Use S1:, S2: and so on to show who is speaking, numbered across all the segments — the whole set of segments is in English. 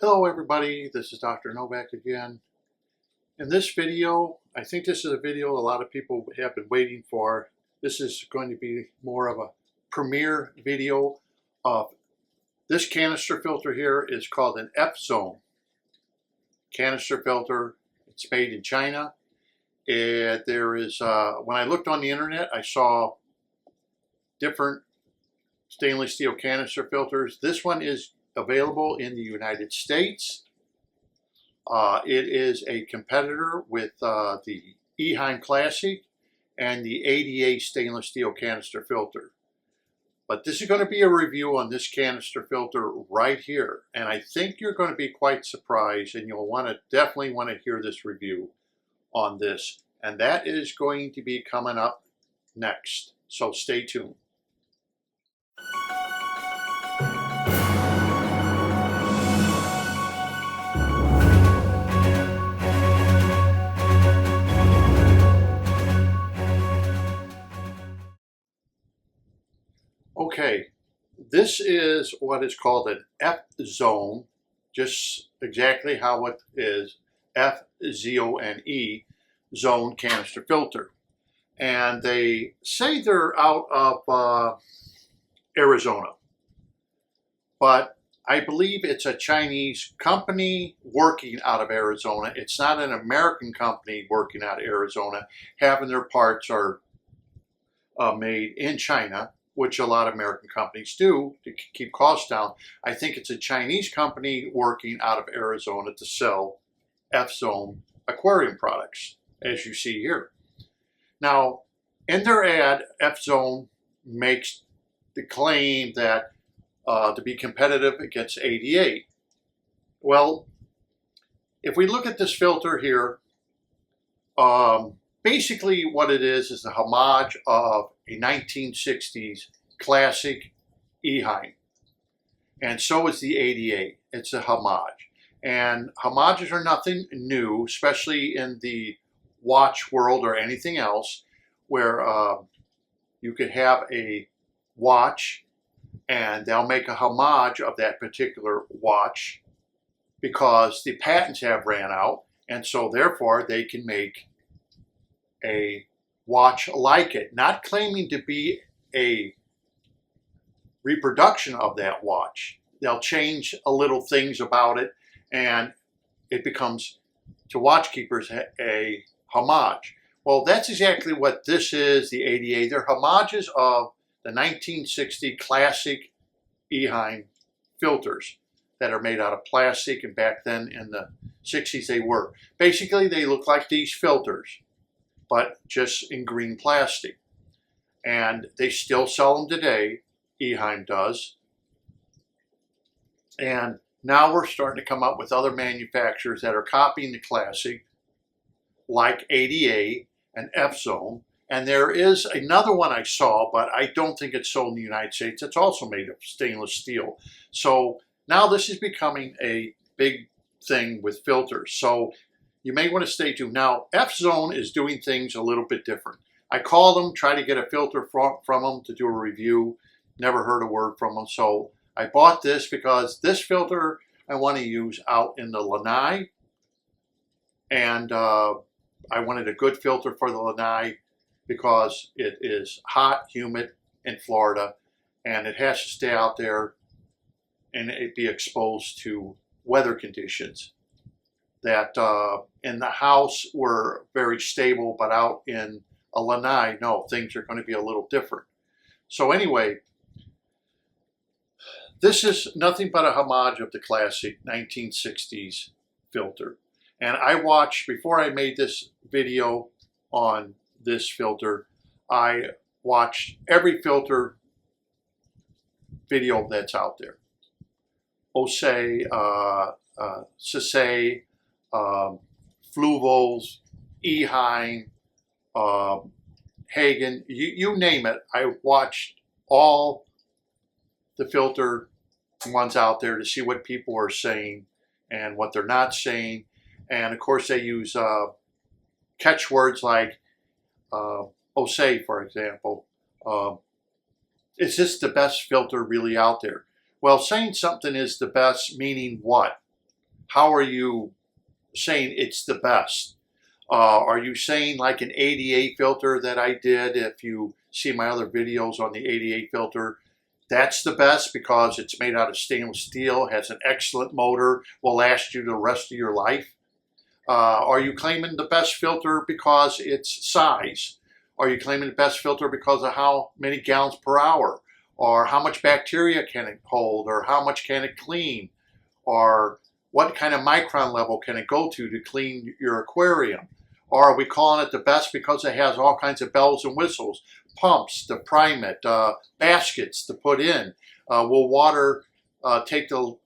S1: Hello everybody, this is Dr. Novak again. In this video, I think this is a video a lot of people have been waiting for. This is going to be more of a premiere video of this canister filter here. Is called an FZONE canister filter. It's made in China. And there is, when I looked on the internet, I saw different stainless steel canister filters. This one is available in the United States. It is a competitor with the Eheim Classic and the ADA stainless steel canister filter. But this is going to be a review on this canister filter right here. And I think you're going to be quite surprised, and you'll definitely want to hear this review on this. And that is going to be coming up next. So stay tuned. Okay, this is what is called an FZONE, just exactly how it is, FZONE, zone canister filter. And they say they're out of Arizona, but I believe it's a Chinese company working out of Arizona. It's not an American company working out of Arizona. Having their parts are made in China, which a lot of American companies do to keep costs down. I think it's a Chinese company working out of Arizona to sell FZONE aquarium products, as you see here. Now, in their ad, FZONE makes the claim that to be competitive against ADA. Well, if we look at this filter here, basically what it is a homage of a 1960s classic Eheim. And so is the ADA. It's a homage. And homages are nothing new, especially in the watch world or anything else, where you could have a watch and they'll make a homage of that particular watch because the patents have ran out, and so therefore they can make a watch like it, not claiming to be a reproduction of that watch. They'll change a little things about it, and it becomes, to watch keepers, a homage. Well, that's exactly what this is, the ADA. They're homages of the 1960 classic Eheim filters that are made out of plastic, and back then in the 60s they were. Basically, they look like these filters, but just in green plastic. And they still sell them today, Eheim does. And now we're starting to come up with other manufacturers that are copying the classic, like ADA and FZONE. And there is another one I saw, but I don't think it's sold in the United States. It's also made of stainless steel. So now this is becoming a big thing with filters. So you may want to stay tuned. Now, FZONE is doing things a little bit different. I called them, tried to get a filter from them to do a review. Never heard a word from them. So I bought this because this filter I want to use out in the lanai. And I wanted a good filter for the lanai because it is hot, humid in Florida, and it has to stay out there and it be exposed to weather conditions that in the house were very stable, but out in a lanai, no, things are going to be a little different. So anyway, this is nothing but a homage of the classic 1960s filter. And I watched, before I made this video on this filter, I watched every filter video that's out there. Osei, Sisei, Fluvols, Eheim, Hagen, you name it. I watched all the filter ones out there to see what people are saying and what they're not saying. And of course they use catchwords like Osei, for example. Is this the best filter really out there? Well, saying something is the best, meaning what? how are you saying it's the best? Are you saying like an ADA filter that I did? If you see my other videos on the ADA filter, that's the best because it's made out of stainless steel, has an excellent motor, will last you the rest of your life. Are you claiming the best filter because it's size? Are you claiming the best filter because of how many gallons per hour? Or how much bacteria can it hold? Or how much can it clean? Or what kind of micron level can it go to clean your aquarium? Or are we calling it the best because it has all kinds of bells and whistles, pumps to prime it, baskets to put in? Will water take the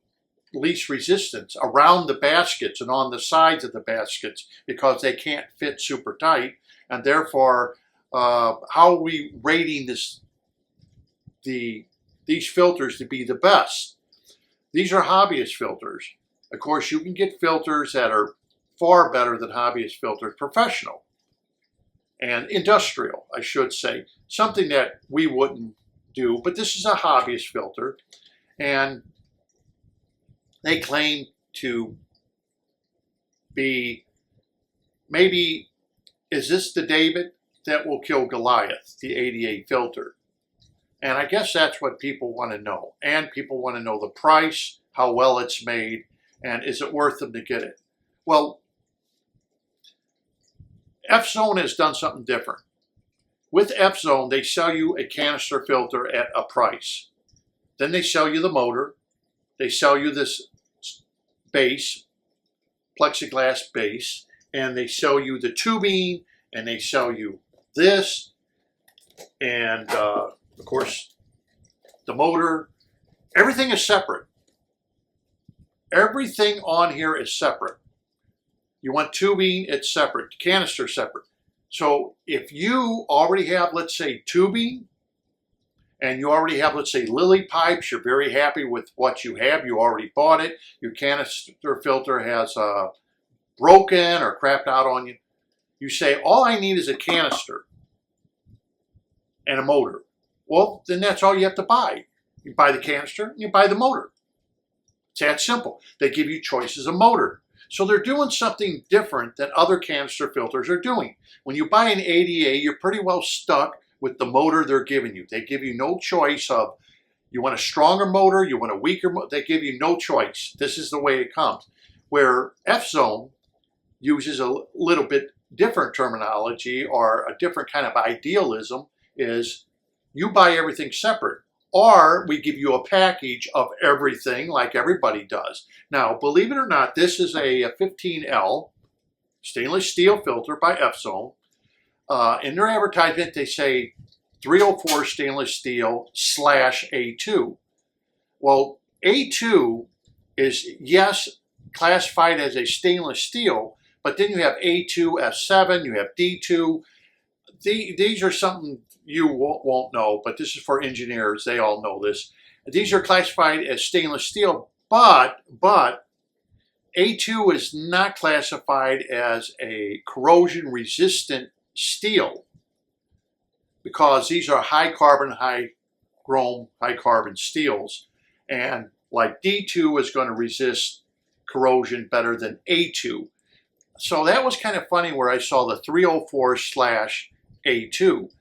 S1: least resistance around the baskets and on the sides of the baskets because they can't fit super tight? And therefore, how are we rating these filters to be the best? These are hobbyist filters. Of course, you can get filters that are far better than hobbyist filters, professional and industrial, I should say. Something that we wouldn't do, but this is a hobbyist filter, and they claim to be, maybe, is this the David that will kill Goliath, the ADA filter? And I guess that's what people want to know. And people want to know the price, how well it's made, and is it worth them to get it? Well, FZONE has done something different. With FZONE, they sell you a canister filter at a price. Then they sell you the motor. They sell you this base, plexiglass base, and they sell you the tubing, and they sell you this, and of course, the motor. Everything is separate. Everything on here is separate. You want tubing, it's separate. Canister, separate. So if you already have, let's say, tubing, and you already have, let's say, lily pipes, you're very happy with what you have, you already bought it, your canister filter has broken or crapped out on you, you say, all I need is a canister and a motor. Well, then that's all you have to buy. You buy the canister and you buy the motor. It's that simple. They give you choices of motor. So they're doing something different than other canister filters are doing. When you buy an ADA, you're pretty well stuck with the motor they're giving you. They give you no choice of, you want a stronger motor, you want a weaker motor. They give you no choice. This is the way it comes. Where FZONE uses a little bit different terminology or a different kind of idealism, is you buy everything separate. Or we give you a package of everything like everybody does. Now, believe it or not, this is a 15L stainless steel filter by FZONE. In their advertisement, they say 304 stainless steel /A2. Well, A2 is, yes, classified as a stainless steel, but then you have A2, F7, you have D2. These are something you won't know, but this is for engineers. They all know this. These are classified as stainless steel, but A2 is not classified as a corrosion-resistant steel because these are high carbon, high chrome, high carbon steels. And like D2 is going to resist corrosion better than A2. So that was kind of funny where I saw the 304/A2.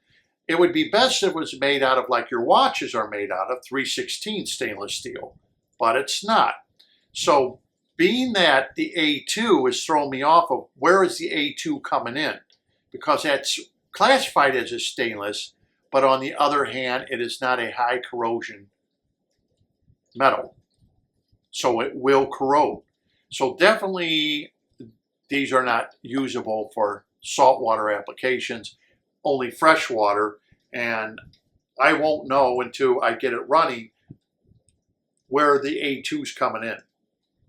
S1: It would be best if it was made out of like your watches are made out of, 316 stainless steel, but it's not. So being that the A2 is throwing me off of where is the A2 coming in? Because that's classified as a stainless, but on the other hand, it is not a high corrosion metal. So it will corrode. So definitely these are not usable for saltwater applications, only freshwater, and I won't know until I get it running where the A2's coming in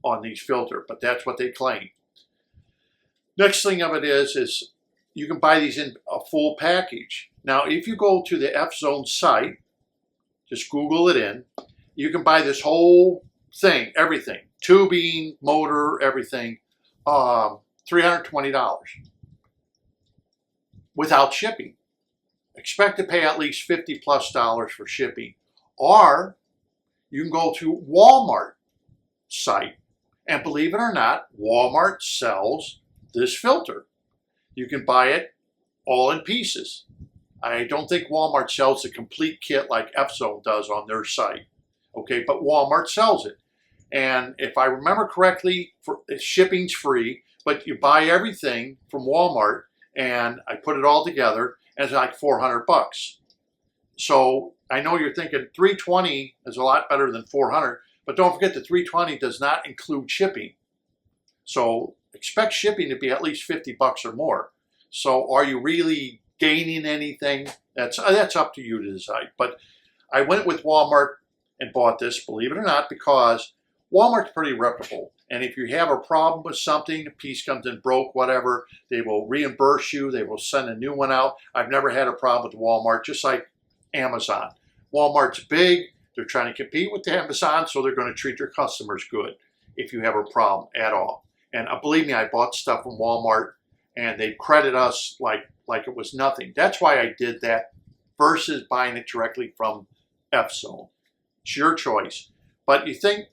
S1: on these filters, but that's what they claim. Next thing of it is you can buy these in a full package. Now, if you go to the FZONE site, just Google it in, you can buy this whole thing, everything, tubing, motor, everything, $320 without shipping. Expect to pay at least $50+ for shipping. Or you can go to Walmart site And believe it or not, Walmart sells this filter. You can buy it all in pieces. I don't think Walmart sells the complete kit like FZONE does on their site. Okay, but Walmart sells it. And if I remember correctly, shipping's free, but you buy everything from Walmart, and I put it all together, and it's like 400 bucks. So I know you're thinking $320 is a lot better than 400, but don't forget the $320 does not include shipping. So expect shipping to be at least 50 bucks or more. So are you really gaining anything? That's up to you to decide. But I went with Walmart and bought this, believe it or not, because Walmart's pretty reputable. And if you have a problem with something, a piece comes in broke, whatever, they will reimburse you. They will send a new one out. I've never had a problem with Walmart, just like Amazon. Walmart's big. They're trying to compete with Amazon, so they're going to treat their customers good if you have a problem at all. And believe me, I bought stuff from Walmart, and they credit us like it was nothing. That's why I did that versus buying it directly from FZONE. It's your choice. But you think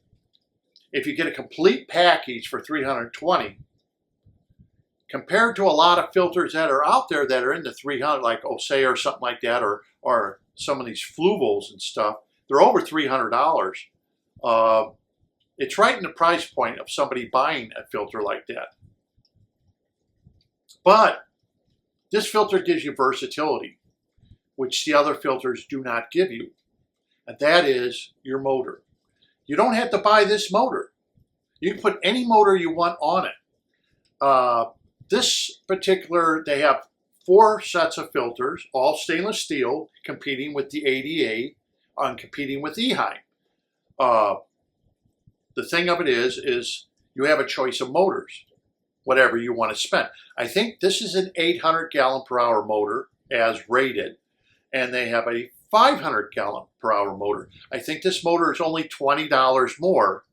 S1: if you get a complete package for $320, compared to a lot of filters that are out there that are in the $300, like Osea or something like that, or some of these Fluvels and stuff, they're over $300. It's right in the price point of somebody buying a filter like that. But this filter gives you versatility, which the other filters do not give you. And that is your motor. You don't have to buy this motor. You can put any motor you want on it. This particular, they have 4 sets of filters, all stainless steel, competing with the ADA and competing with Eheim. The thing of it is you have a choice of motors, whatever you want to spend. I think this is an 800 gallon per hour motor as rated, and they have a 500 gallon per hour motor. I think this motor is only $20 more,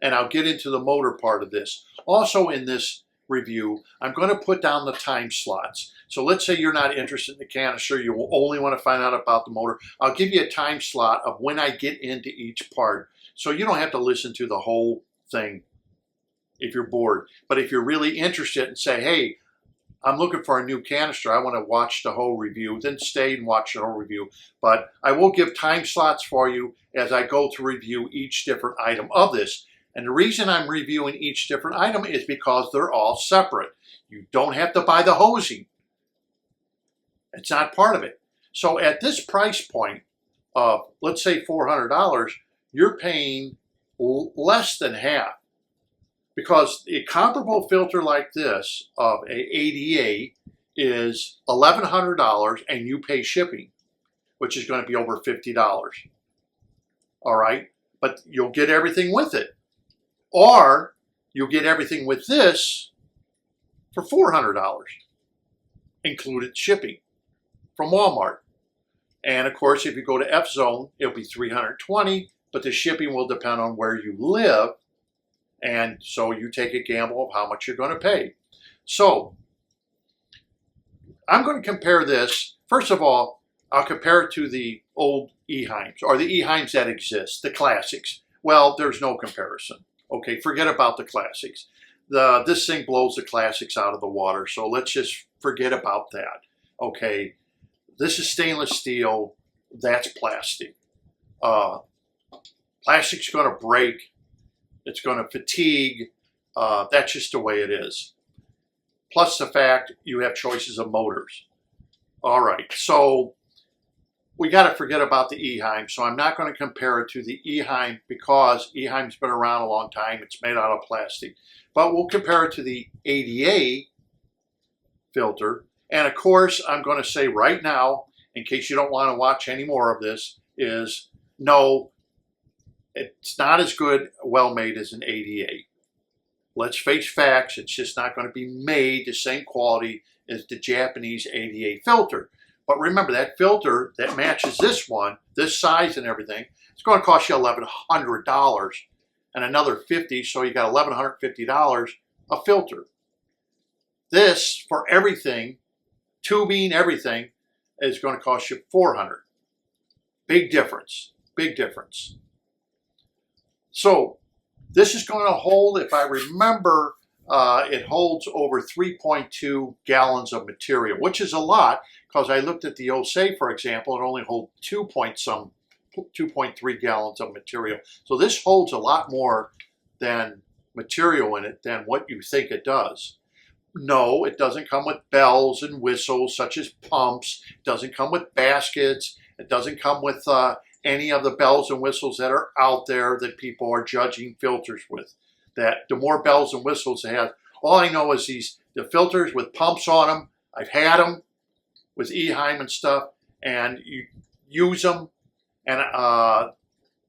S1: and I'll get into the motor part of this. Also in this review, I'm going to put down the time slots. So let's say you're not interested in the canister, you will only want to find out about the motor. I'll give you a time slot of when I get into each part, so you don't have to listen to the whole thing if you're bored. But if you're really interested and say, hey, I'm looking for a new canister, I want to watch the whole review, then stay and watch the whole review. But I will give time slots for you as I go to review each different item of this. And the reason I'm reviewing each different item is because they're all separate. You don't have to buy the hosing. It's not part of it. So at this price point of, let's say $400, you're paying less than half. Because a comparable filter like this of a ADA is $1,100 and you pay shipping, which is going to be over $50. All right? But you'll get everything with it. Or you'll get everything with this for $400, included shipping from Walmart. And of course, if you go to FZONE, it'll be $320, but the shipping will depend on where you live. And so you take a gamble of how much you're going to pay. So I'm going to compare this. First of all, I'll compare it to the old Eheims, or the Eheims that exist, the classics. Well, there's no comparison. Okay, forget about the classics. This thing blows the classics out of the water, so let's just forget about that. Okay, this is stainless steel, that's plastic. Plastic's going to break, it's going to fatigue, that's just the way it is. Plus the fact you have choices of motors. All right, so we got to forget about the Eheim, so I'm not going to compare it to the Eheim because Eheim's been around a long time. It's made out of plastic. But we'll compare it to the ADA filter. And of course, I'm going to say right now, in case you don't want to watch any more of this, is no, it's not as good, well made as an ADA. Let's face facts, it's just not going to be made the same quality as the Japanese ADA filter. But remember, that filter that matches this one, this size and everything, it's going to cost you $1,100 and another $50, so you got $1,150 a filter. This, for everything, tubing, everything, is going to cost you $400. Big difference, big difference. So This is going to hold, if I remember, it holds over 3.2 gallons of material, which is a lot, because I looked at the Osei, for example, it only holds 2.3 gallons of material. So this holds a lot more than material in it than what you think it does. No, it doesn't come with bells and whistles such as pumps. It doesn't come with baskets. It doesn't come with any of the bells and whistles that are out there that people are judging filters with. That the more bells and whistles they have, all I know is the filters with pumps on them. I've had them with Eheim and stuff, and you use them and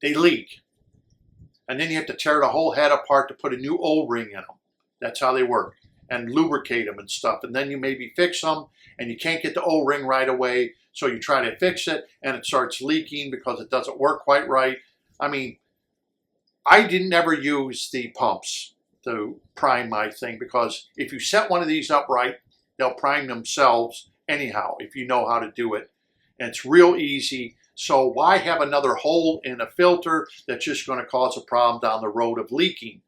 S1: they leak. And then you have to tear the whole head apart to put a new O-ring in them. That's how they work. And lubricate them and stuff. And then you maybe fix them and you can't get the O-ring right away. So you try to fix it and it starts leaking because it doesn't work quite right. I mean, I didn't ever use the pumps to prime my thing, because if you set one of these up right, they'll prime themselves anyhow if you know how to do it. And it's real easy. So why have another hole in a filter that's just going to cause a problem down the road of leaking?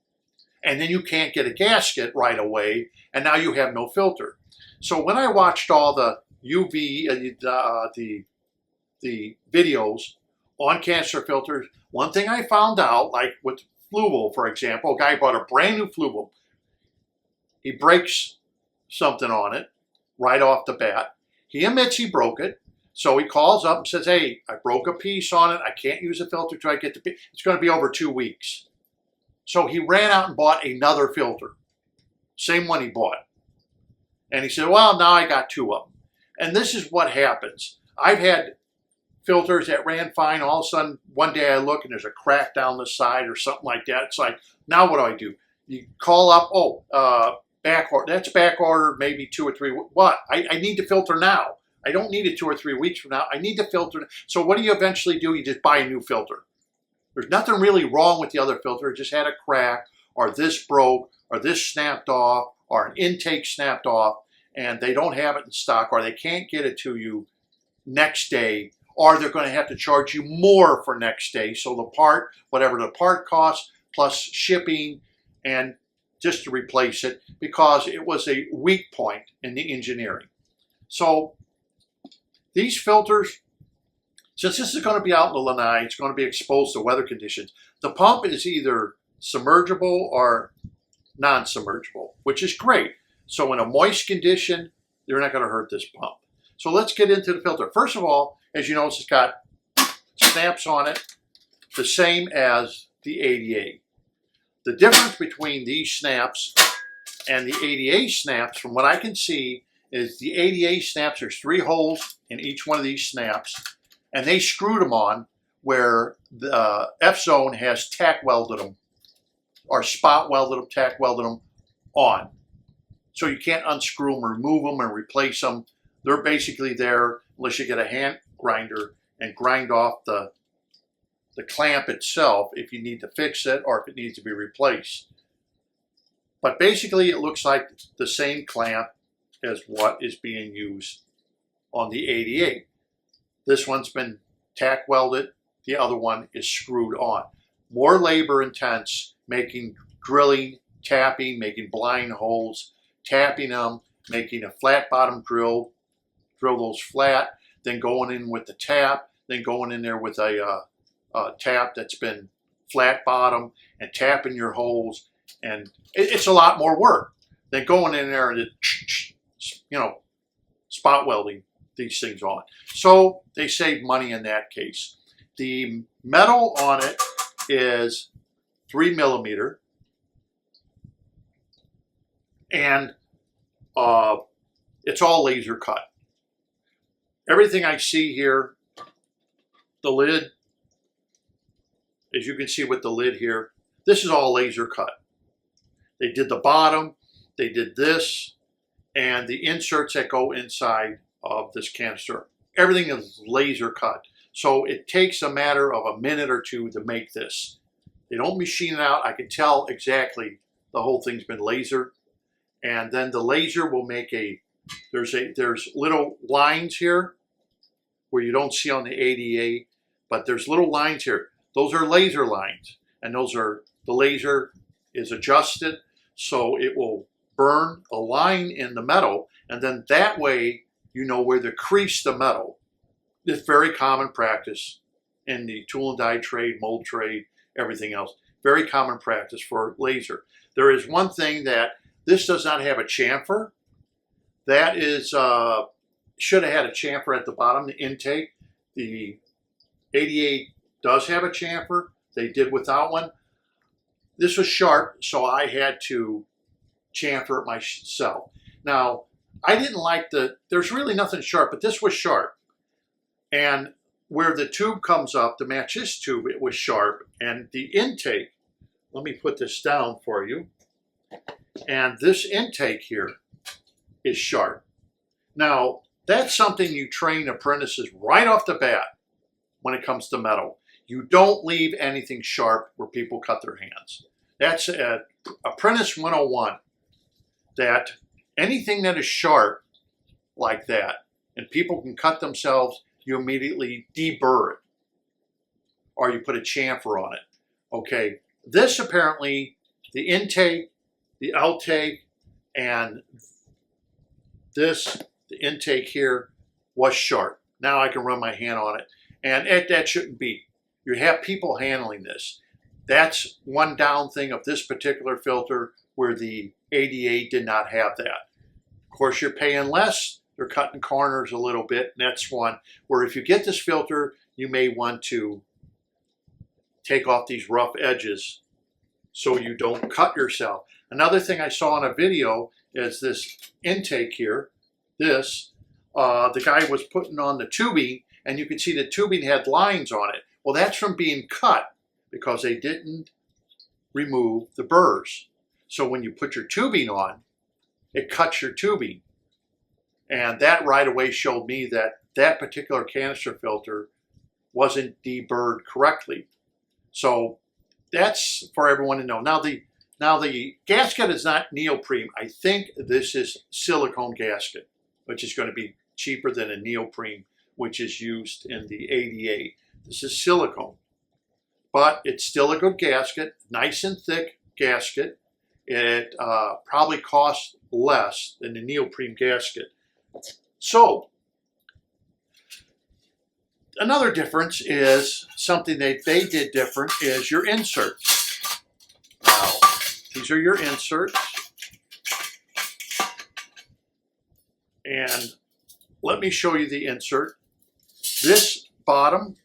S1: And then you can't get a gasket right away, and now you have no filter. So when I watched all the UV, the videos on canister filters, one thing I found out, like with Fluval, for example, a guy bought a brand new Fluval. He breaks something on it right off the bat. He admits he broke it. So he calls up and says, hey, I broke a piece on it. I can't use a filter till I get the piece. It's going to be over 2 weeks. So he ran out and bought another filter. Same one he bought. And he said, well, now I got 2 of them. And this is what happens. I've had filters that ran fine. All of a sudden, one day I look and there's a crack down the side or something like that. It's like, now what do? You call up, back order. That's back order, maybe 2 or 3. What? I need the filter now. I don't need it 2 or 3 weeks from now. I need the filter. So what do you eventually do? You just buy a new filter. There's nothing really wrong with the other filter. It just had a crack, or this broke, or this snapped off, or an intake snapped off, and they don't have it in stock, or they can't get it to you next day, or they're going to have to charge you more for next day. So the part, whatever the part costs, plus shipping, and just to replace it, because it was a weak point in the engineering. So these filters, since this is going to be out in the lanai, it's going to be exposed to weather conditions. The pump is either submergible or non-submergible, which is great. So in a moist condition, they're not going to hurt this pump. So let's get into the filter. First of all, as you notice, it's got snaps on it, the same as the ADA. The difference between these snaps and the ADA snaps, from what I can see, is the ADA snaps, there's 3 holes in each one of these snaps, and they screwed them on where the FZONE has tack welded them, or spot welded them, tack welded them on. So you can't unscrew them, remove them, and replace them. They're basically there unless you get a hand grinder and grind off the clamp itself if you need to fix it or if it needs to be replaced. But basically it looks like the same clamp as what is being used on the ADA. This one's been tack welded, the other one is screwed on. More labor intense, making drilling, tapping, making blind holes, tapping them, making a flat bottom drill those flat, then going in with the tap, then going in there with a tap that's been flat bottom and tapping your holes, and it's a lot more work than going in there and spot welding these things on. So they save money in that case. The metal on it is 3 millimeter, and it's all laser cut. Everything I see here, the lid, as you can see with the lid here, this is all laser cut. They did the bottom, they did this, and the inserts that go inside of this canister. Everything is laser cut. So it takes a matter of a minute or 2 to make this. They don't machine it out. I can tell exactly the whole thing's been lasered. And then the laser will make there's little lines here where you don't see on the ADA, but there's little lines here. Those are laser lines, and those are the laser is adjusted so it will burn a line in the metal, and then that way you know where to crease the metal. It's very common practice in the tool and die trade, mold trade, everything else. Very common practice for laser. There is one thing that this does not have a chamfer. That is, should have had a chamfer at the bottom, the intake. The ADA does have a chamfer. They did without one. This was sharp, so I had to chamfer it myself. Now, I didn't like there's really nothing sharp, but this was sharp. And where the tube comes up to match this tube, it was sharp. And the intake, let me put this down for you. And this intake here is sharp. Now, that's something you train apprentices right off the bat when it comes to metal. You don't leave anything sharp where people cut their hands. That's Apprentice 101, that anything that is sharp like that and people can cut themselves, you immediately deburr it or you put a chamfer on it. Okay, this apparently, the intake, the outtake, and this, the intake here, was sharp. Now I can run my hand on it. And that shouldn't be. You have people handling this. That's one down thing of this particular filter where the ADA did not have that. Of course, you're paying less. They're cutting corners a little bit. And that's one where if you get this filter, you may want to take off these rough edges so you don't cut yourself. Another thing I saw in a video is this intake here. The guy was putting on the tubing, and you can see the tubing had lines on it. Well, that's from being cut because they didn't remove the burrs. So when you put your tubing on, it cuts your tubing. And that right away showed me that that particular canister filter wasn't deburred correctly. So that's for everyone to know. Now the gasket is not neoprene. I think this is silicone gasket, which is going to be cheaper than a neoprene, which is used in the ADA. This is silicone, but it's still a good gasket, nice and thick gasket. It probably costs less than the neoprene gasket. So another difference is something that they did different is your inserts. Now, these are your inserts. And let me show you the insert. This bottom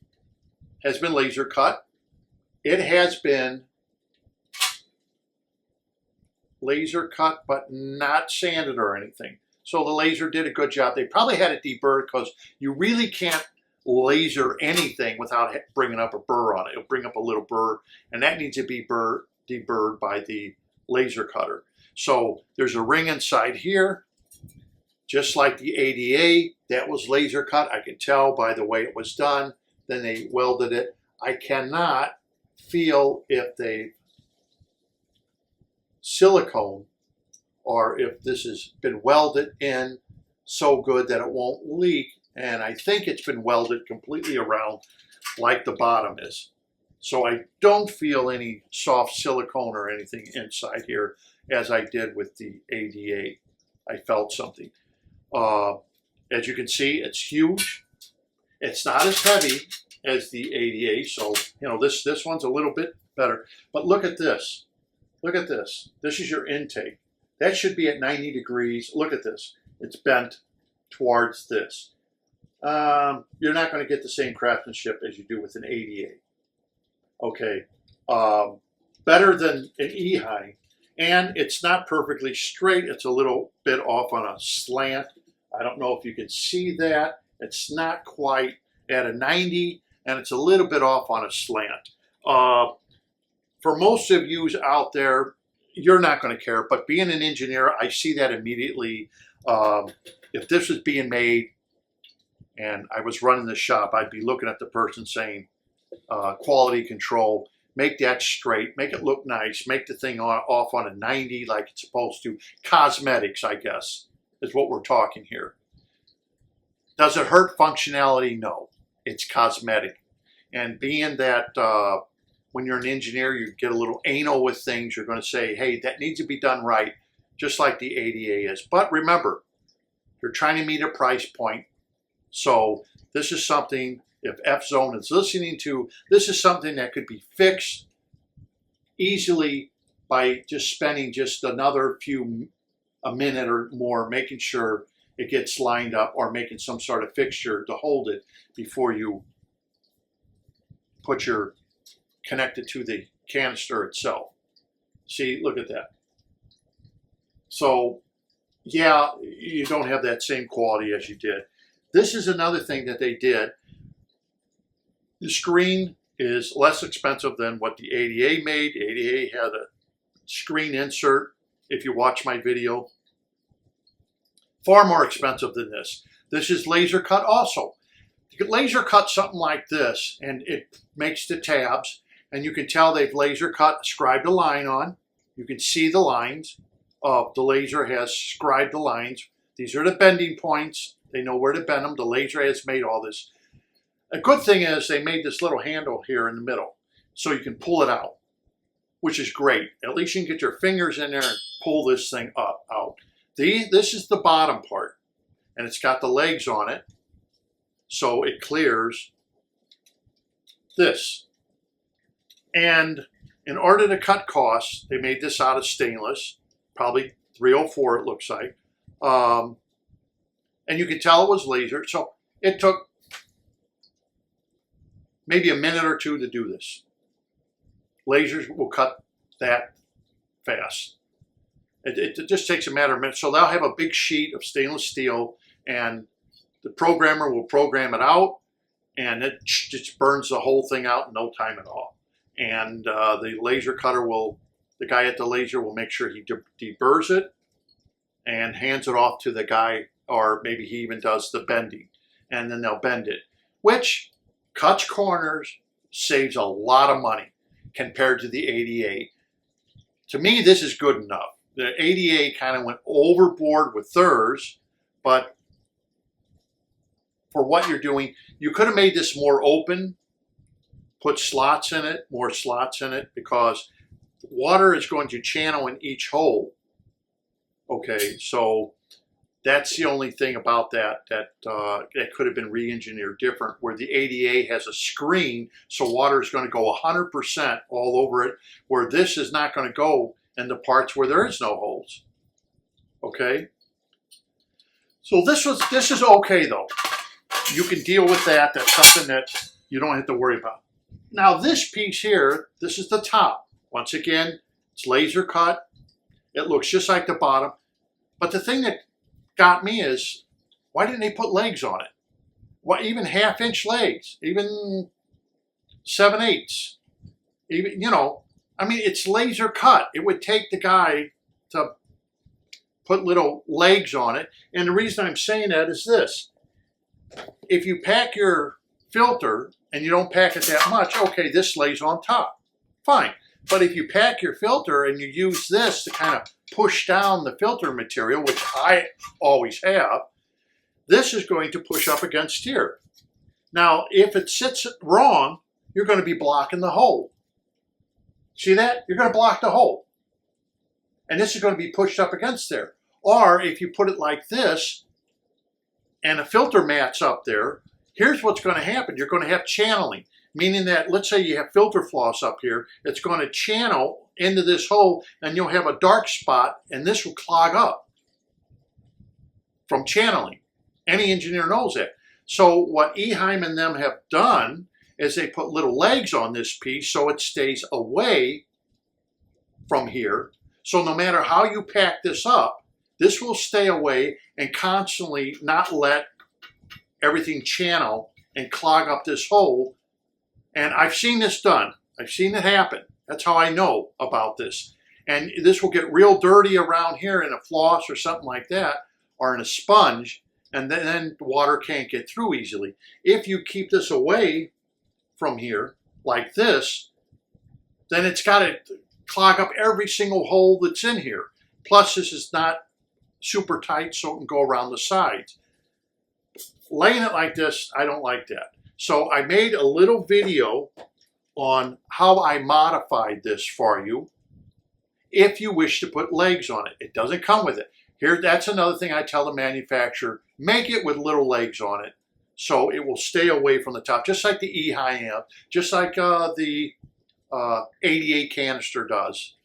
S1: has been laser cut. It has been laser cut, but not sanded or anything. So the laser did a good job. They probably had it deburred because you really can't laser anything without bringing up a burr on it. It'll bring up a little burr, and that needs to be deburred by the laser cutter. So there's a ring inside here, just like the ADA. That was laser cut. I can tell by the way it was done. Then they welded it. I cannot feel if they silicone or if this has been welded in so good that it won't leak. And I think it's been welded completely around like the bottom is. So I don't feel any soft silicone or anything inside here as I did with the ADA. I felt something. As you can see, it's huge. It's not as heavy as the ADA, so you know this one's a little bit better. But look at this. Look at this. This is your intake. That should be at 90 degrees. Look at this. It's bent towards this. You're not going to get the same craftsmanship as you do with an ADA. Okay. Better than an E-high. And it's not perfectly straight. It's a little bit off on a slant. I don't know if you can see that. It's not quite at a 90, and it's a little bit off on a slant. For most of you out there, you're not going to care, but being an engineer, I see that immediately. If this was being made and I was running the shop, I'd be looking at the person saying, quality control, make that straight, make it look nice, make the thing off on a 90 like it's supposed to. Cosmetics, I guess, is what we're talking here. Does it hurt functionality? No, it's cosmetic. And being that when you're an engineer, you get a little anal with things. You're going to say, hey, that needs to be done right, just like the ADA is. But remember, you're trying to meet a price point. So this is something, if FZONE is listening to, this is something that could be fixed easily by just spending just a minute or more, making sure it gets lined up, or making some sort of fixture to hold it before you connect it to the canister itself. See, look at that. So yeah, you don't have that same quality as you did. This is another thing that they did. The screen is less expensive than what the ADA made. The ADA had a screen insert, if you watch my video. Far more expensive than this. This is laser cut also. You can laser cut something like this, and it makes the tabs, and you can tell they've laser cut, scribed a line on. You can see the lines. The laser has scribed the lines. These are the bending points. They know where to bend them. The laser has made all this. A good thing is they made this little handle here in the middle, so you can pull it out, which is great. At least you can get your fingers in there and pull this thing out. This is the bottom part, and it's got the legs on it, so it clears this. And in order to cut costs, they made this out of stainless, probably 304 it looks like. And you can tell it was laser, so it took maybe a minute or two to do this. Lasers will cut that fast. It just takes a matter of minutes. So they'll have a big sheet of stainless steel, and the programmer will program it out, and it just burns the whole thing out in no time at all. And the laser cutter the guy at the laser will make sure he deburrs it and hands it off to the guy, or maybe he even does the bending, and then they'll bend it, which cuts corners, saves a lot of money compared to the ADA. To me, this is good enough. The ADA kind of went overboard with theirs, but for what you're doing, you could have made this more open, put slots in it, more slots in it, because water is going to channel in each hole. Okay, so that's the only thing about that could have been re-engineered different, where the ADA has a screen, so water is going to go 100% all over it, where this is not going to go in the parts where there is no holes. Okay, so this is okay though. You can deal with that. That's something that you don't have to worry about. Now this piece here, this is the top. Once again, it's laser cut. It looks just like the bottom. But the thing that got me is, why didn't they put legs on it? Why even half-inch legs, even 7/8, even, you know, I mean, it's laser cut. It would take the guy to put little legs on it. And the reason I'm saying that is this. If you pack your filter and you don't pack it that much, okay, this lays on top. Fine. But if you pack your filter and you use this to kind of push down the filter material, which I always have, this is going to push up against here. Now, if it sits wrong, you're going to be blocking the hole. See that? You're going to block the hole. And this is going to be pushed up against there. Or if you put it like this, and a filter mat's up there, here's what's going to happen. You're going to have channeling, meaning that, let's say you have filter floss up here, it's going to channel into this hole, and you'll have a dark spot, and this will clog up from channeling. Any engineer knows that. So what Eheim and them have done is they put little legs on this piece so it stays away from here. So no matter how you pack this up, this will stay away and constantly not let everything channel and clog up this hole. And I've seen this done. I've seen it happen. That's how I know about this. And this will get real dirty around here in a floss or something like that, or in a sponge, and then the water can't get through easily. If you keep this away from here, like this, then it's got to clog up every single hole that's in here. Plus, this is not super tight, so it can go around the sides. Laying it like this, I don't like that. So I made a little video on how I modified this for you if you wish to put legs on it. It doesn't come with it. Here, that's another thing I tell the manufacturer, make it with little legs on it so it will stay away from the top, just like the E-High-Amp, just like the ADA Canister does.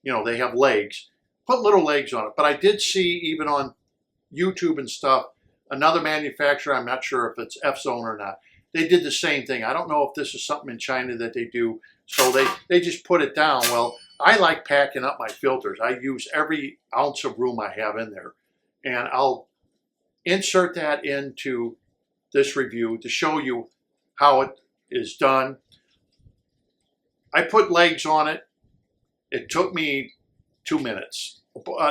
S1: You know, they have legs. Put little legs on it. But I did see, even on YouTube and stuff, another manufacturer, I'm not sure if it's FZONE or not, they did the same thing. I don't know if this is something in China that they do, so they just put it down. Well, I like packing up my filters. I use every ounce of room I have in there. And I'll insert that into this review to show you how it is done. I put legs on it. It took me 2 minutes.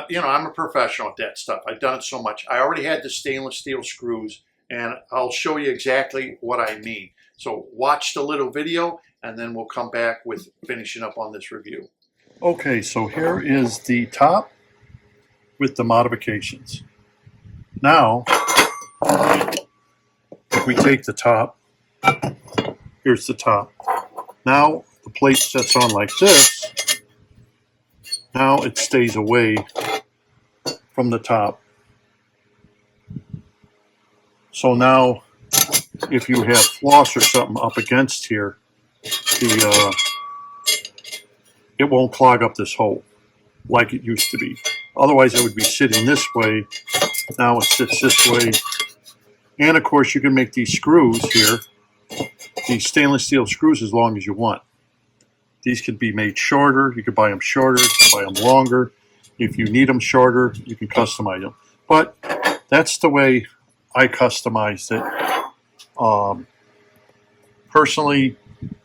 S1: You know, I'm a professional at that stuff. I've done it so much. I already had the stainless steel screws, and I'll show you exactly what I mean. So watch the little video, and then we'll come back with finishing up on this review. Okay, so here is the top with the modifications. Now, if we take the top, here's the top. Now the plate sets on like this. Now it stays away from the top. So now if you have floss or something up against here, it won't clog up this hole like it used to be. Otherwise it would be sitting this way. Now it sits this way. And of course you can make these screws here, these stainless steel screws, as long as you want. These could be made shorter. You could buy them shorter, you could buy them longer. If you need them shorter, you can customize them. But that's the way I customized it. Personally,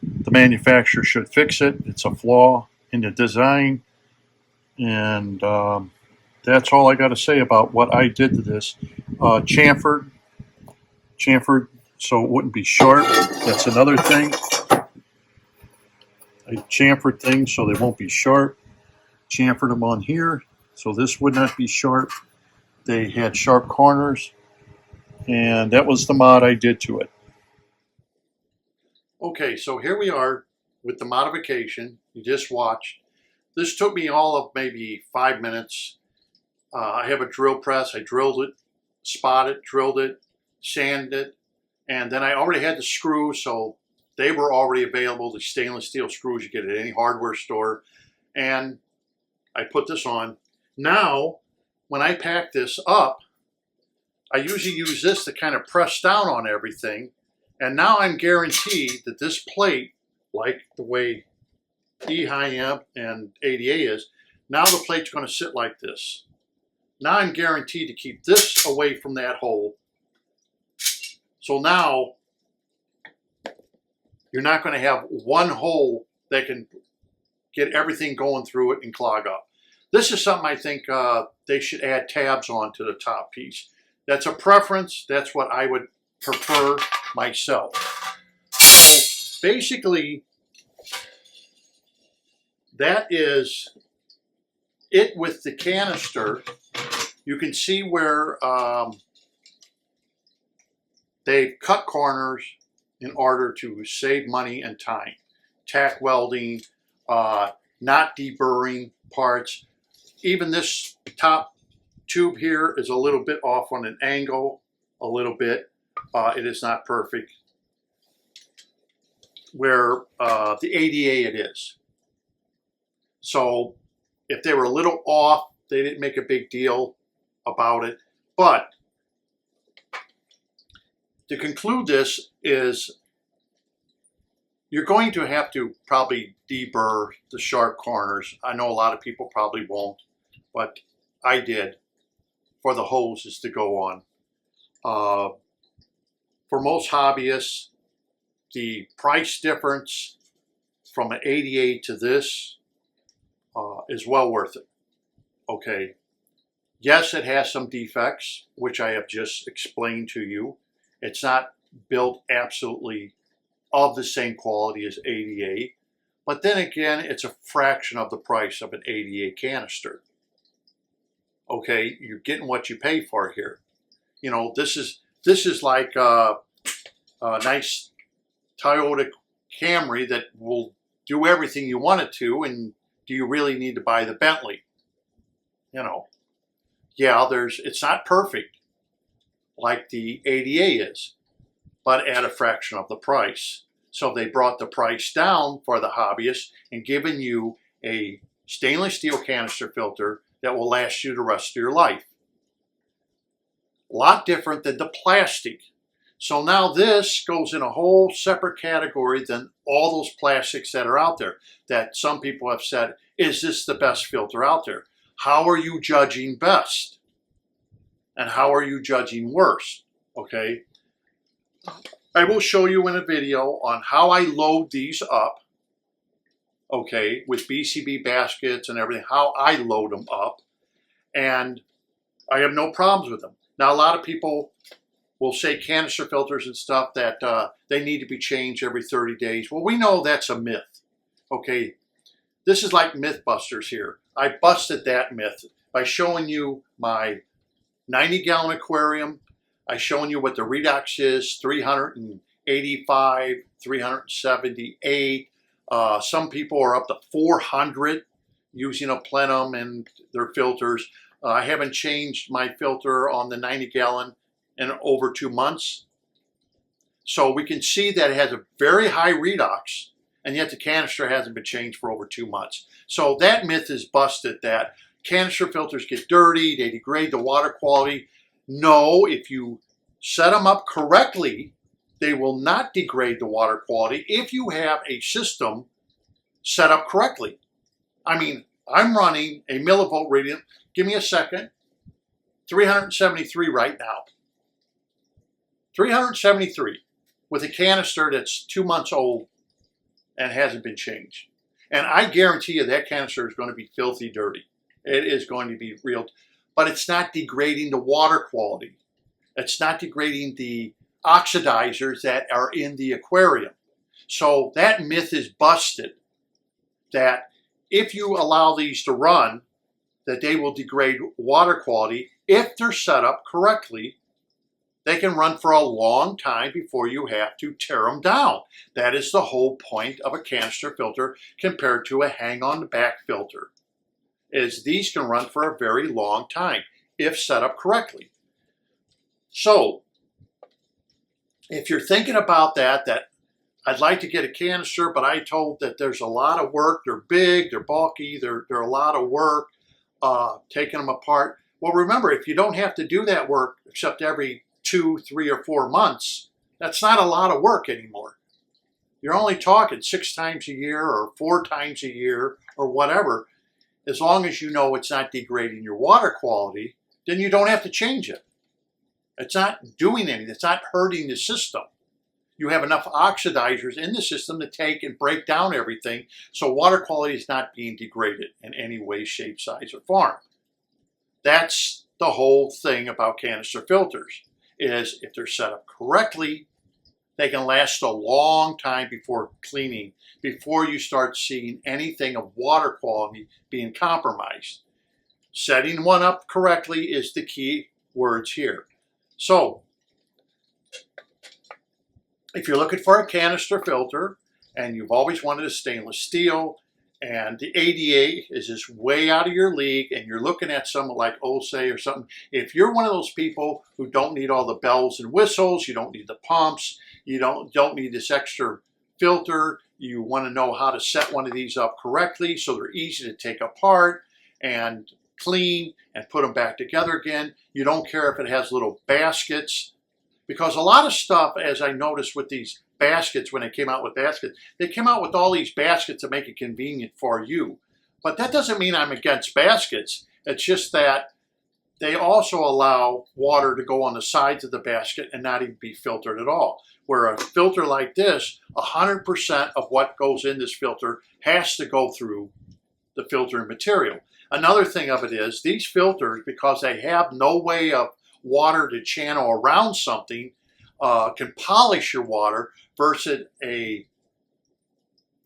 S1: the manufacturer should fix it. It's a flaw in the design. And that's all I got to say about what I did to this. Chamfered so it wouldn't be sharp. That's another thing. I chamfered things so they won't be sharp. Chamfered them on here so this would not be sharp. They had sharp corners, and that was the mod I did to it. Okay, so here we are with the modification. You just watched. This took me all of maybe 5 minutes. I have a drill press. I drilled it, spotted, drilled it, sanded it, and then I already had the screws, so they were already available, the stainless steel screws you get at any hardware store. And I put this on. Now, when I pack this up, I usually use this to kind of press down on everything. And now I'm guaranteed that this plate, like the way E-High-Amp and ADA is, now the plate's going to sit like this. Now I'm guaranteed to keep this away from that hole. So now you're not going to have one hole that can get everything going through it and clog up. This is something I think they should add tabs on to the top piece. That's a preference. That's what I would prefer myself. So basically, that is it with the canister. You can see where they've cut corners in order to save money and time. Tack welding, not deburring parts. Even this top tube here is a little bit off on an angle, a little bit. It is not perfect. Where the ADA it is. So if they were a little off, they didn't make a big deal about it. But to conclude this is you're going to have to probably deburr the sharp corners. I know a lot of people probably won't, but I did for the hoses to go on. For most hobbyists, the price difference from an ADA to this is well worth it. Okay. Yes, it has some defects, which I have just explained to you. It's not built absolutely of the same quality as ADA, but then again, it's a fraction of the price of an ADA canister. Okay, you're getting what you pay for here. You know, this is like a nice Toyota Camry that will do everything you want it to, and do you really need to buy the Bentley? You know, yeah, it's not perfect like the ADA is, but at a fraction of the price. So they brought the price down for the hobbyist and given you a stainless steel canister filter that will last you the rest of your life. A lot different than the plastic. So now this goes in a whole separate category than all those plastics that are out there, that some people have said, is this the best filter out there? How are you judging best? And how are you judging worst? Okay. I will show you in a video on how I load these up, okay, with BCB baskets and everything, how I load them up, and I have no problems with them. Now, a lot of people will say canister filters and stuff that they need to be changed every 30 days. Well, we know that's a myth, okay? This is like Mythbusters here. I busted that myth by showing you my 90-gallon aquarium. I've shown you what the redox is, 385, 378. Some people are up to 400 using a plenum and their filters. I haven't changed my filter on the 90-gallon in over 2 months. So we can see that it has a very high redox, and yet the canister hasn't been changed for over 2 months. So that myth is busted, that canister filters get dirty, they degrade the water quality. No, if you set them up correctly, they will not degrade the water quality if you have a system set up correctly. I mean, I'm running a millivolt reading, give me a second, 373 right now. 373 with a canister that's 2 months old and hasn't been changed. And I guarantee you that canister is going to be filthy dirty. It is going to be real, but it's not degrading the water quality. It's not degrading the oxidizers that are in the aquarium. So that myth is busted, that if you allow these to run, that they will degrade water quality. If they're set up correctly, they can run for a long time before you have to tear them down. That is the whole point of a canister filter compared to a hang-on-the-back filter, is these can run for a very long time if set up correctly. So if you're thinking about that I'd like to get a canister, but I told that there's a lot of work, they're big, they're bulky, they're a lot of work taking them apart. Well, remember, if you don't have to do that work except every 2, 3, or 4 months, that's not a lot of work anymore. You're only talking 6 times a year or 4 times a year or whatever. As long as you know it's not degrading your water quality, then you don't have to change it. It's not doing anything. It's not hurting the system. You have enough oxidizers in the system to take and break down everything, so water quality is not being degraded in any way, shape, size, or form. That's the whole thing about canister filters, is if they're set up correctly, they can last a long time before cleaning, before you start seeing anything of water quality being compromised. Setting one up correctly is the key words here. So, if you're looking for a canister filter and you've always wanted a stainless steel and the ADA is just way out of your league and you're looking at someone like Osei or something, if you're one of those people who don't need all the bells and whistles, you don't need the pumps, you don't need this extra filter, you want to know how to set one of these up correctly so they're easy to take apart and clean and put them back together again. You don't care if it has little baskets, because a lot of stuff, as I noticed with these baskets, when they came out with baskets, they came out with all these baskets to make it convenient for you. But that doesn't mean I'm against baskets. It's just that they also allow water to go on the sides of the basket and not even be filtered at all. Where a filter like this, 100% of what goes in this filter has to go through the filtering material. Another thing of it is, these filters, because they have no way of water to channel around something, can polish your water versus a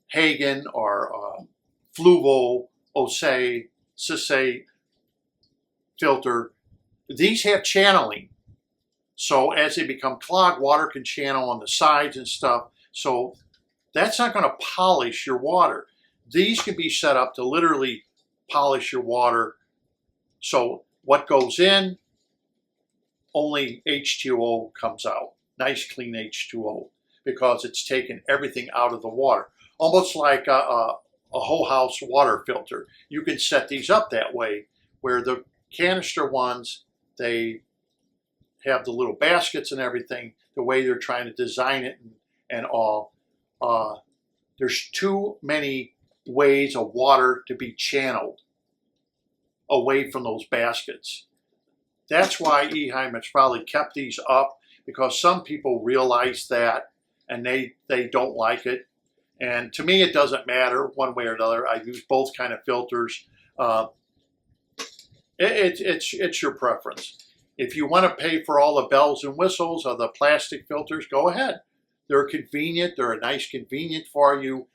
S1: Hagen or Fluval, Osei, Sisei filter. These have channeling. So as they become clogged, water can channel on the sides and stuff. So That's not going to polish your water. These can be set up to literally polish your water. So what goes in, only H2O comes out. Nice clean H2O, because it's taken everything out of the water. Almost like a whole house water filter. You can set these up that way, where the canister ones, they have the little baskets and everything, the way they're trying to design it and all. There's too many ways of water to be channeled away from those baskets. That's why Eheim has probably kept these up, because some people realize that and they don't like it. And to me, it doesn't matter one way or another. I use both kind of filters. It's your preference. If you want to pay for all the bells and whistles of the plastic filters, go ahead. They're convenient. They're a nice convenient for you.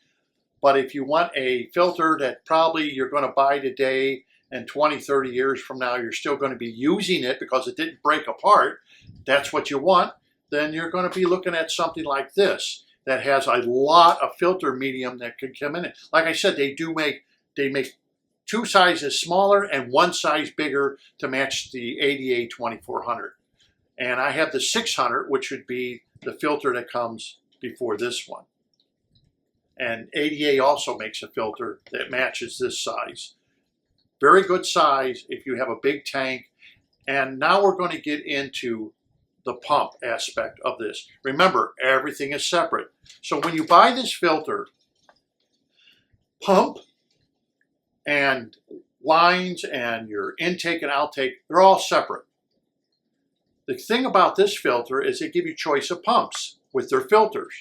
S1: But if you want a filter that probably you're going to buy today and 20, 30 years from now, you're still going to be using it because it didn't break apart, that's what you want, then you're going to be looking at something like this that has a lot of filter medium that could come in it. Like I said, they make two sizes smaller and one size bigger to match the ADA 2400. And I have the 600, which would be the filter that comes before this one. And ADA also makes a filter that matches this size. Very good size if you have a big tank. And now we're going to get into the pump aspect of this. Remember, everything is separate. So when you buy this filter, pump and lines and your intake and outtake, they're all separate. The thing about this filter is they give you choice of pumps with their filters,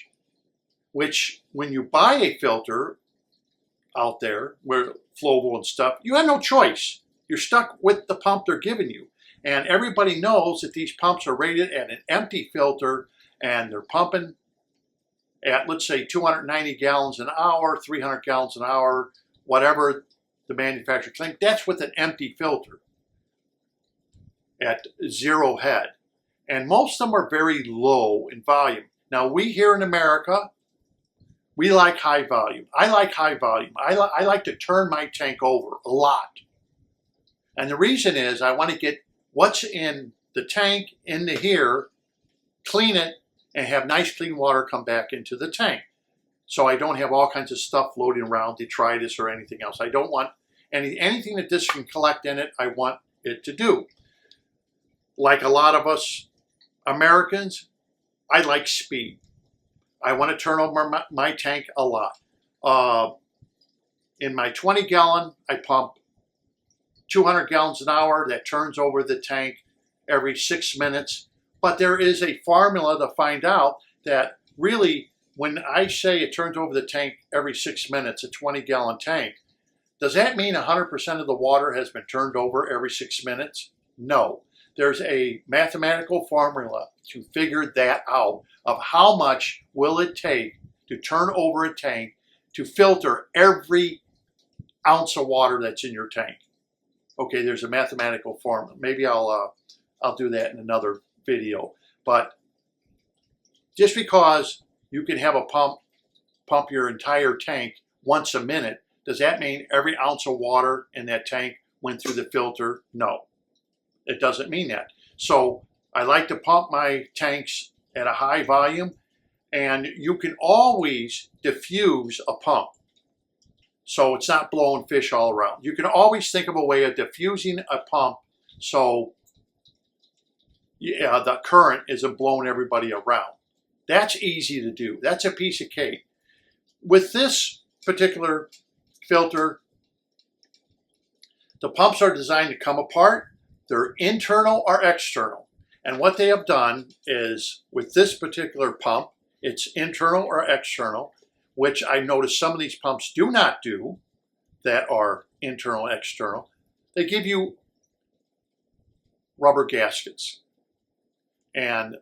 S1: which when you buy a filter out there, where Flovo and stuff, you have no choice. You're stuck with the pump they're giving you. And everybody knows that these pumps are rated at an empty filter, and they're pumping at, let's say, 290 gallons an hour, 300 gallons an hour, whatever the manufacturer claims. That's with an empty filter at 0 head. And most of them are very low in volume. Now, we here in America, we like high volume. I like high volume. I like to turn my tank over a lot. And the reason is I want to get what's in the tank into here, clean it, and have nice clean water come back into the tank. So I don't have all kinds of stuff floating around, detritus or anything else. I don't want anything that this can collect in it, I want it to do. Like a lot of us Americans, I like speed. I want to turn over my tank a lot. In my 20 gallon, I pump 200 gallons an hour. That turns over the tank every 6 minutes. But there is a formula to find out that really, when I say it turns over the tank every 6 minutes, a 20 gallon tank, does that mean 100% of the water has been turned over every 6 minutes? No. There's a mathematical formula to figure that out of how much will it take to turn over a tank to filter every ounce of water that's in your tank. Okay, there's a mathematical formula. Maybe I'll do that in another video. But just because you can have a pump your entire tank once a minute, does that mean every ounce of water in that tank went through the filter? No. It doesn't mean that. So I like to pump my tanks at a high volume, and you can always diffuse a pump so it's not blowing fish all around. You can always think of a way of diffusing a pump so the current isn't blowing everybody around. That's easy to do. That's a piece of cake. With this particular filter, the pumps are designed to come apart. They're internal or external. And what they have done is, with this particular pump, it's internal or external, which I noticed some of these pumps do not do, that are internal, external. They give you rubber gaskets. And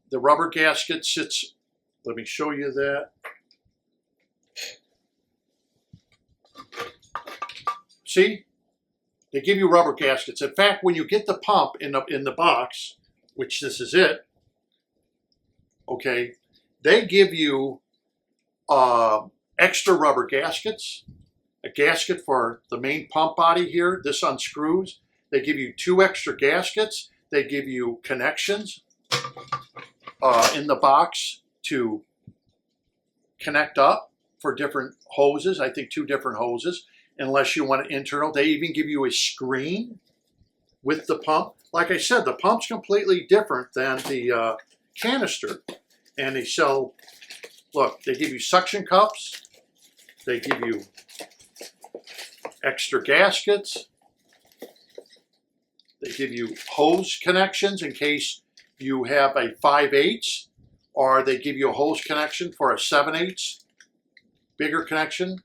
S1: the rubber gasket sits, let me show you that. See? They give you rubber gaskets. In fact, when you get the pump in the box, which this is it, okay, they give you extra rubber gaskets, a gasket for the main pump body here. This unscrews. They give you 2 extra gaskets. They give you connections in the box to connect up for different hoses. I think 2 different hoses, unless you want an internal. They even give you a screen with the pump. Like I said, the pump's completely different than the canister. And they sell, look, they give you suction cups. They give you extra gaskets. They give you hose connections in case you have a 5/8, or they give you a hose connection for a 7/8, bigger connection.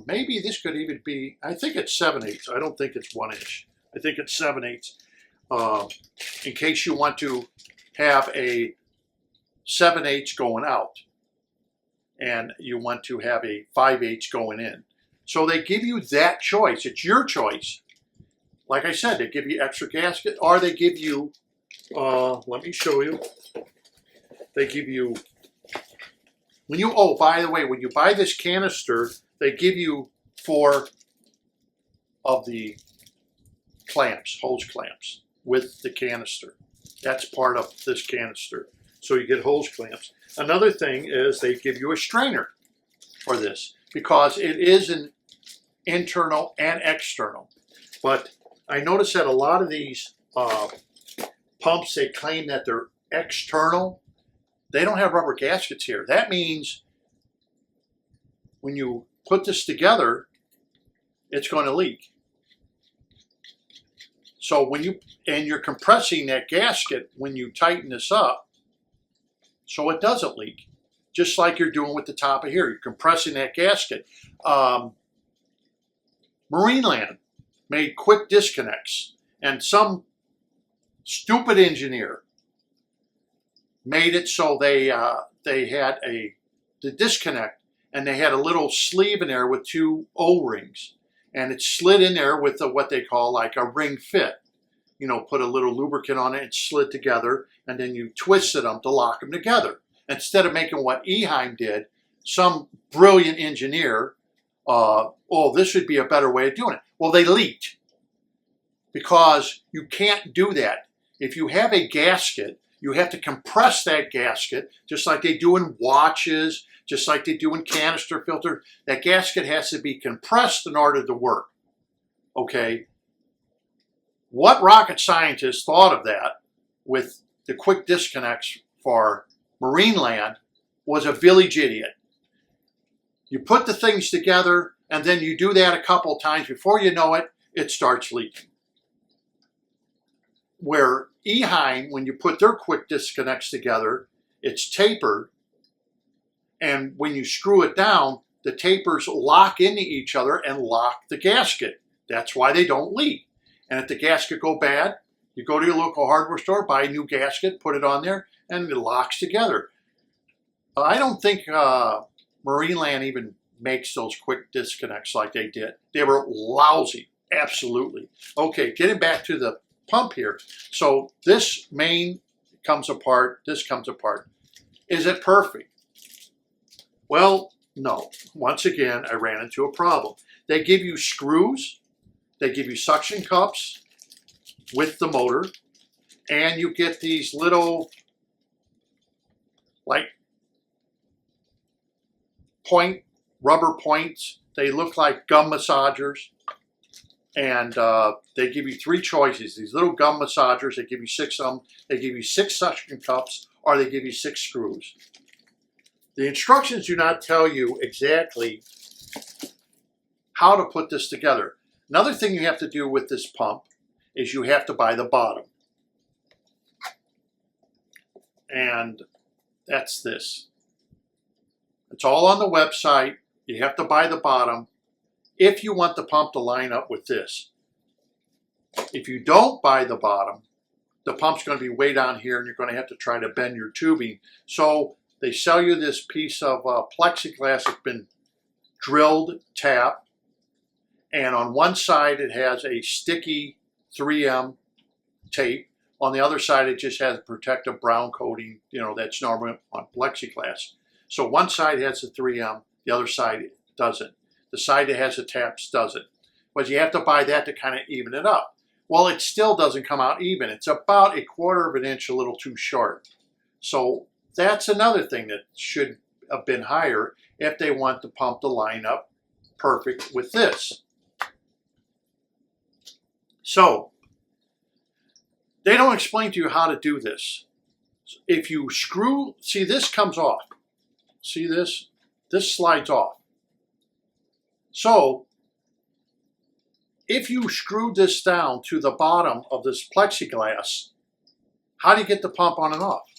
S1: Maybe this could even be, I think it's 7/8. I don't think it's 1 inch. I think it's 7/8. In case you want to have a 7/8 going out and you want to have a 5/8 going in. So they give you that choice. It's your choice. Like I said, they give you extra gasket, or they give you, let me show you. They give you, when you, oh, by the way, when you buy this canister, they give you 4 of the clamps, hose clamps, with the canister. That's part of this canister. So you get hose clamps. Another thing is they give you a strainer for this, because it is an internal and external. But I noticed that a lot of these pumps, they claim that they're external. They don't have rubber gaskets here. That means when you put this together, it's going to leak. So when you're compressing that gasket when you tighten this up, so it doesn't leak. Just like you're doing with the top of here. You're compressing that gasket. Marineland made quick disconnects, and some stupid engineer made it so they had the disconnect, and they had a little sleeve in there with 2 O-rings, and it slid in there with what they call like a ring fit. You know, put a little lubricant on it and slid together, and then you twisted them to lock them together. Instead of making what Eheim did, some brilliant engineer, oh, this would be a better way of doing it. Well, they leaked, because you can't do that. If you have a gasket, you have to compress that gasket, just like they do in watches, just like they do in canister filter. That gasket has to be compressed in order to work, okay? What rocket scientists thought of that with the quick disconnects for Marineland was a village idiot. You put the things together, and then you do that a couple times. Before you know it, it starts leaking. Where Eheim, when you put their quick disconnects together, it's tapered, and when you screw it down, the tapers lock into each other and lock the gasket. That's why they don't leak. And if the gasket go bad, you go to your local hardware store, buy a new gasket, put it on there, and it locks together. I don't think Marineland even makes those quick disconnects like they did. They were lousy, absolutely. Okay, getting back to the pump here. So this main comes apart, this comes apart. Is it perfect? Well, no. Once again, I ran into a problem. They give you screws, they give you suction cups with the motor, and you get these little, like, rubber points. They look like gum massagers. And they give you 3 choices. These little gum massagers, they give you 6 of them. They give you 6 suction cups, or they give you 6 screws. The instructions do not tell you exactly how to put this together. Another thing you have to do with this pump is you have to buy the bottom. And that's this. It's all on the website. You have to buy the bottom if you want the pump to line up with this. If you don't buy the bottom, the pump's going to be way down here, and you're going to have to try to bend your tubing. So they sell you this piece of plexiglass that's been drilled tap, and on one side it has a sticky 3M tape. On the other side it just has a protective brown coating, you know, that's normal on plexiglass. So one side has the 3M, the other side doesn't. The side that has the taps doesn't. But you have to buy that to kind of even it up. Well, it still doesn't come out even. It's about 1/4 of an inch, a little too short. So that's another thing that should have been higher if they want the pump to line up perfect with this. So they don't explain to you how to do this. If you screw, see, this comes off. See this? This slides off. So if you screw this down to the bottom of this plexiglass, how do you get the pump on and off?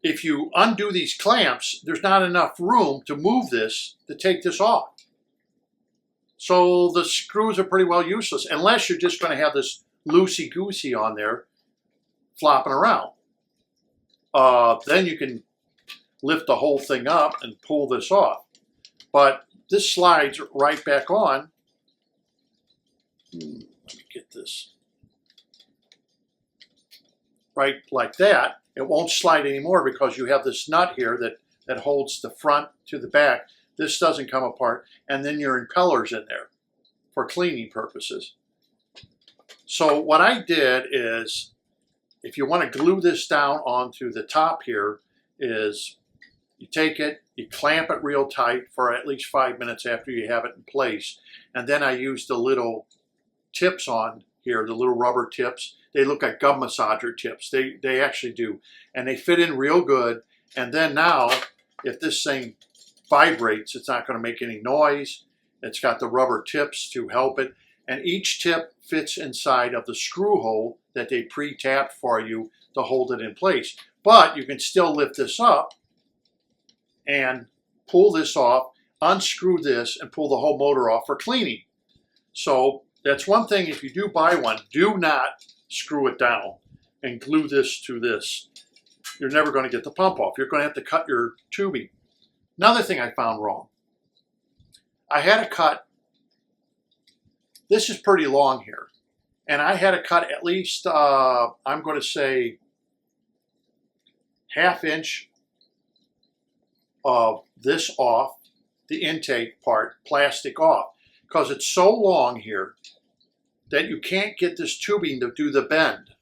S1: If you undo these clamps, there's not enough room to move this to take this off. So the screws are pretty well useless, unless you're just going to have this loosey-goosey on there flopping around. Then you can lift the whole thing up and pull this off. But this slides right back on. Let me get this. Right like that. It won't slide anymore because you have this nut here that holds the front to the back. This doesn't come apart. And then your impeller's in there for cleaning purposes. So what I did is, if you want to glue this down onto the top here, is you take it, you clamp it real tight for at least 5 minutes after you have it in place. And then I use the little tips on here, the little rubber tips. They look like gum massager tips. They actually do. And they fit in real good. And then now, if this thing vibrates, it's not going to make any noise. It's got the rubber tips to help it. And each tip fits inside of the screw hole that they pre-tapped for you to hold it in place. But you can still lift this up and pull this off, unscrew this, and pull the whole motor off for cleaning. So that's one thing. If you do buy one, do not screw it down and glue this to this. You're never going to get the pump off. You're going to have to cut your tubing. Another thing I found wrong. I had to cut, this is pretty long here, and I had to cut at least, I'm going to say, 1/2 inch of this off, the intake part, plastic off, because it's so long here that you can't get this tubing to do the bend.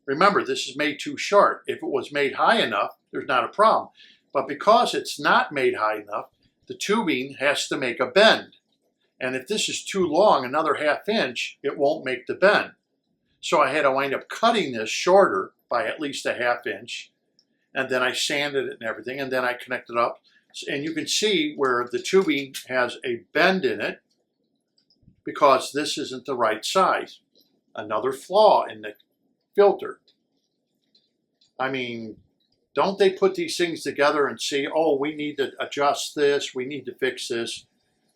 S1: Remember, this is made too short. If it was made high enough, there's not a problem. But because it's not made high enough, the tubing has to make a bend. And if this is too long, another 1/2 inch, it won't make the bend. So I had to wind up cutting this shorter by at least 1/2 inch. And then I sanded it and everything, and then I connected up. And you can see where the tubing has a bend in it because this isn't the right size. Another flaw in the filter. I mean, don't they put these things together and see, oh, we need to adjust this, we need to fix this?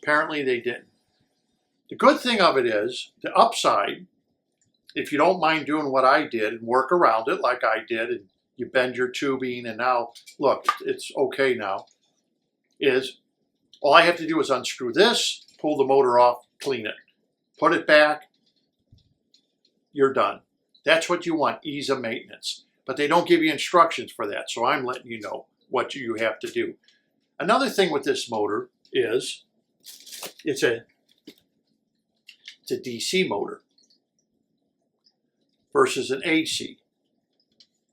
S1: Apparently they didn't. The good thing of it is, the upside, if you don't mind doing what I did and work around it like I did, and you bend your tubing and now, look, it's okay now, is all I have to do is unscrew this, pull the motor off, clean it, put it back, you're done. That's what you want, ease of maintenance. But they don't give you instructions for that, so I'm letting you know what you have to do. Another thing with this motor is it's a DC motor versus an AC.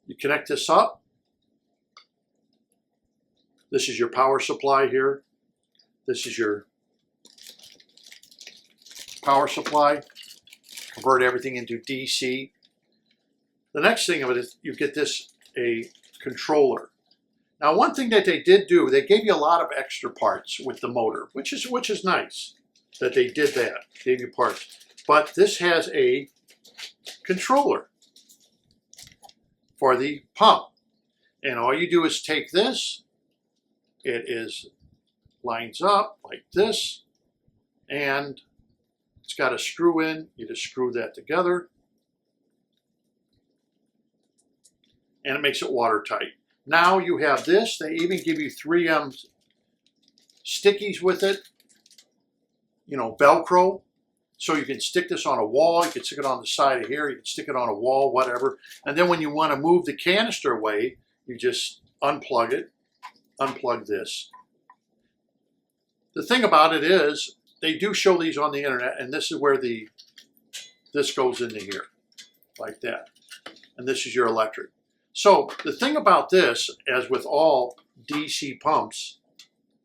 S1: You connect this up. This is your power supply here. This is your power supply. Convert everything into DC. The next thing of it is you get this, a controller. Now, one thing that they did do, they gave you a lot of extra parts with the motor, which is nice that they did that, gave you parts. But this has a controller for the pump. And all you do is take this, lines up like this, and it's got a screw in. You just screw that together, and it makes it watertight. Now you have this. They even give you 3M stickies with it, you know, Velcro. So you can stick this on a wall, you can stick it on the side of here, you can stick it on a wall, whatever. And then when you want to move the canister away, you just unplug it unplug this. The thing about it is, they do show these on the internet, and this is where this goes into here, like that. And this is your electric. So the thing about this, as with all DC pumps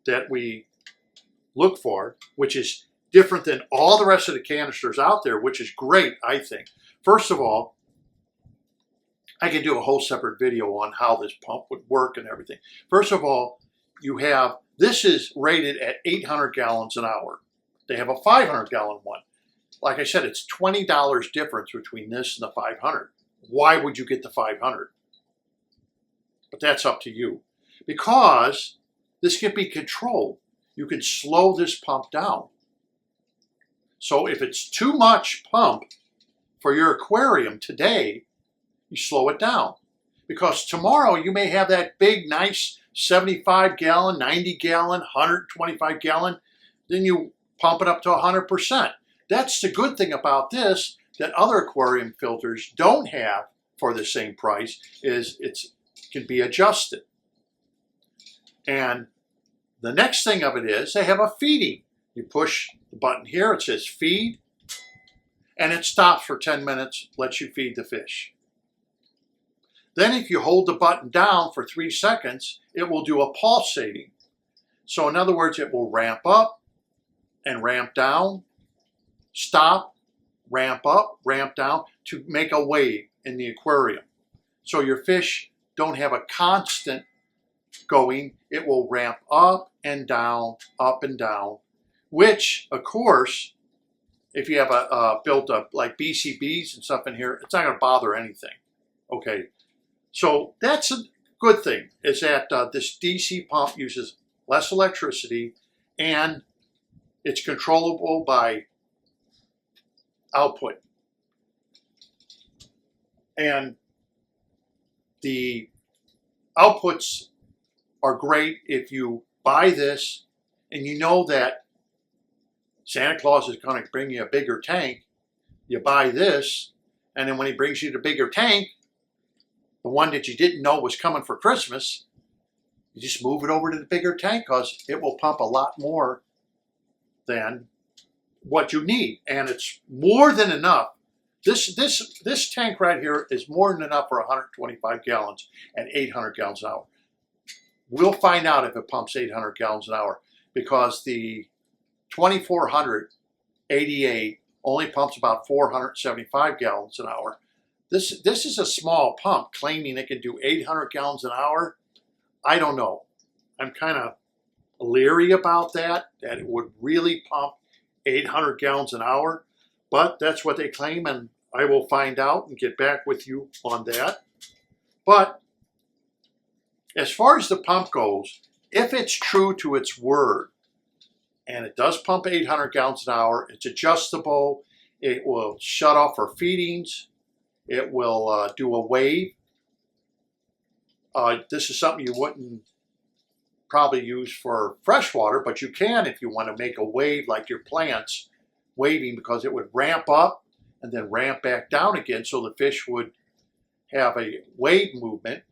S1: that we look for, which is different than all the rest of the canisters out there, which is great, I think. First of all, I can do a whole separate video on how this pump would work and everything. First of all, you have, this is rated at 800 gallons an hour. They have a 500 gallon one. Like I said, it's $20 difference between this and the 500. Why would you get the 500? But that's up to you. Because this can be controlled. You can slow this pump down. So if it's too much pump for your aquarium today, you slow it down. Because tomorrow you may have that big, nice 75 gallon, 90 gallon, 125 gallon. Then you pump it up to 100%. That's the good thing about this that other aquarium filters don't have for the same price, is it can be adjusted. And the next thing of it is they have a feeding. You push the button here, it says feed, and it stops for 10 minutes, lets you feed the fish. Then if you hold the button down for 3 seconds, it will do a pulsating. So in other words, it will ramp up and ramp down, stop, ramp up, ramp down to make a wave in the aquarium. So your fish don't have a constant going. It will ramp up and down, which of course, if you have a built up like BCBs and stuff in here, it's not going to bother anything. Okay, so that's a good thing, is that this DC pump uses less electricity and it's controllable by output. And the outputs are great if you buy this and you know that Santa Claus is going to bring you a bigger tank. You buy this, and then when he brings you the bigger tank, the one that you didn't know was coming for Christmas, you just move it over to the bigger tank because it will pump a lot more than what you need. And it's more than enough. This tank right here is more than enough for 125 gallons and 800 gallons an hour. We'll find out if it pumps 800 gallons an hour, because the 2400 ADA only pumps about 475 gallons an hour. This is a small pump claiming it can do 800 gallons an hour. I don't know. I'm kind of leery about that it would really pump 800 gallons an hour, but that's what they claim, and I will find out and get back with you on that. But as far as the pump goes, if it's true to its word, and it does pump 800 gallons an hour, it's adjustable, it will shut off for feedings, it will do a wave. This is something you wouldn't probably use for freshwater, but you can if you want to make a wave like your plants waving, because it would ramp up and then ramp back down again, so the fish would have a wave movement.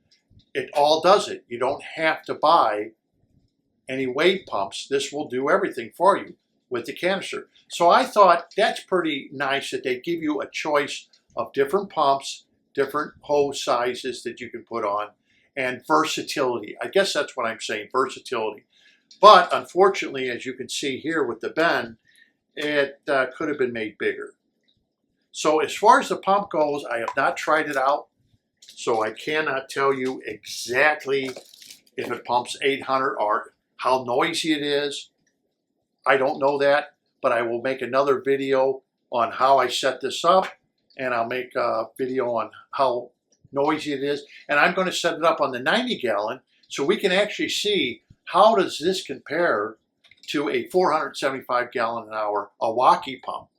S1: It all does it. You don't have to buy any wave pumps. This will do everything for you with the canister. So I thought that's pretty nice that they give you a choice of different pumps, different hose sizes that you can put on, and versatility. I guess that's what I'm saying, versatility. But unfortunately, as you can see here with the bend, it could have been made bigger. So as far as the pump goes, I have not tried it out, so I cannot tell you exactly if it pumps 800 or how noisy it is. I don't know that, but I will make another video on how I set this up, and I'll make a video on how noisy it is, and I'm going to set it up on the 90 gallon so we can actually see how does this compare to a 475 gallon an hour Awaki pump.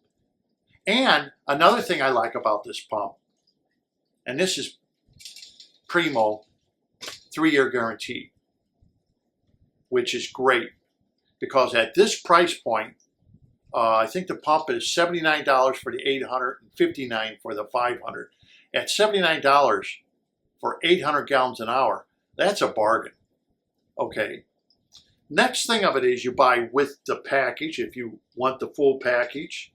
S1: And another thing I like about this pump, and this is primo 3-year guarantee, which is great, because at this price point, I think the pump is $79 for the 800 and $59 for the 500. At $79 for 800 gallons an hour, that's a bargain. Okay. Next thing of it is you buy with the package. If you want the full package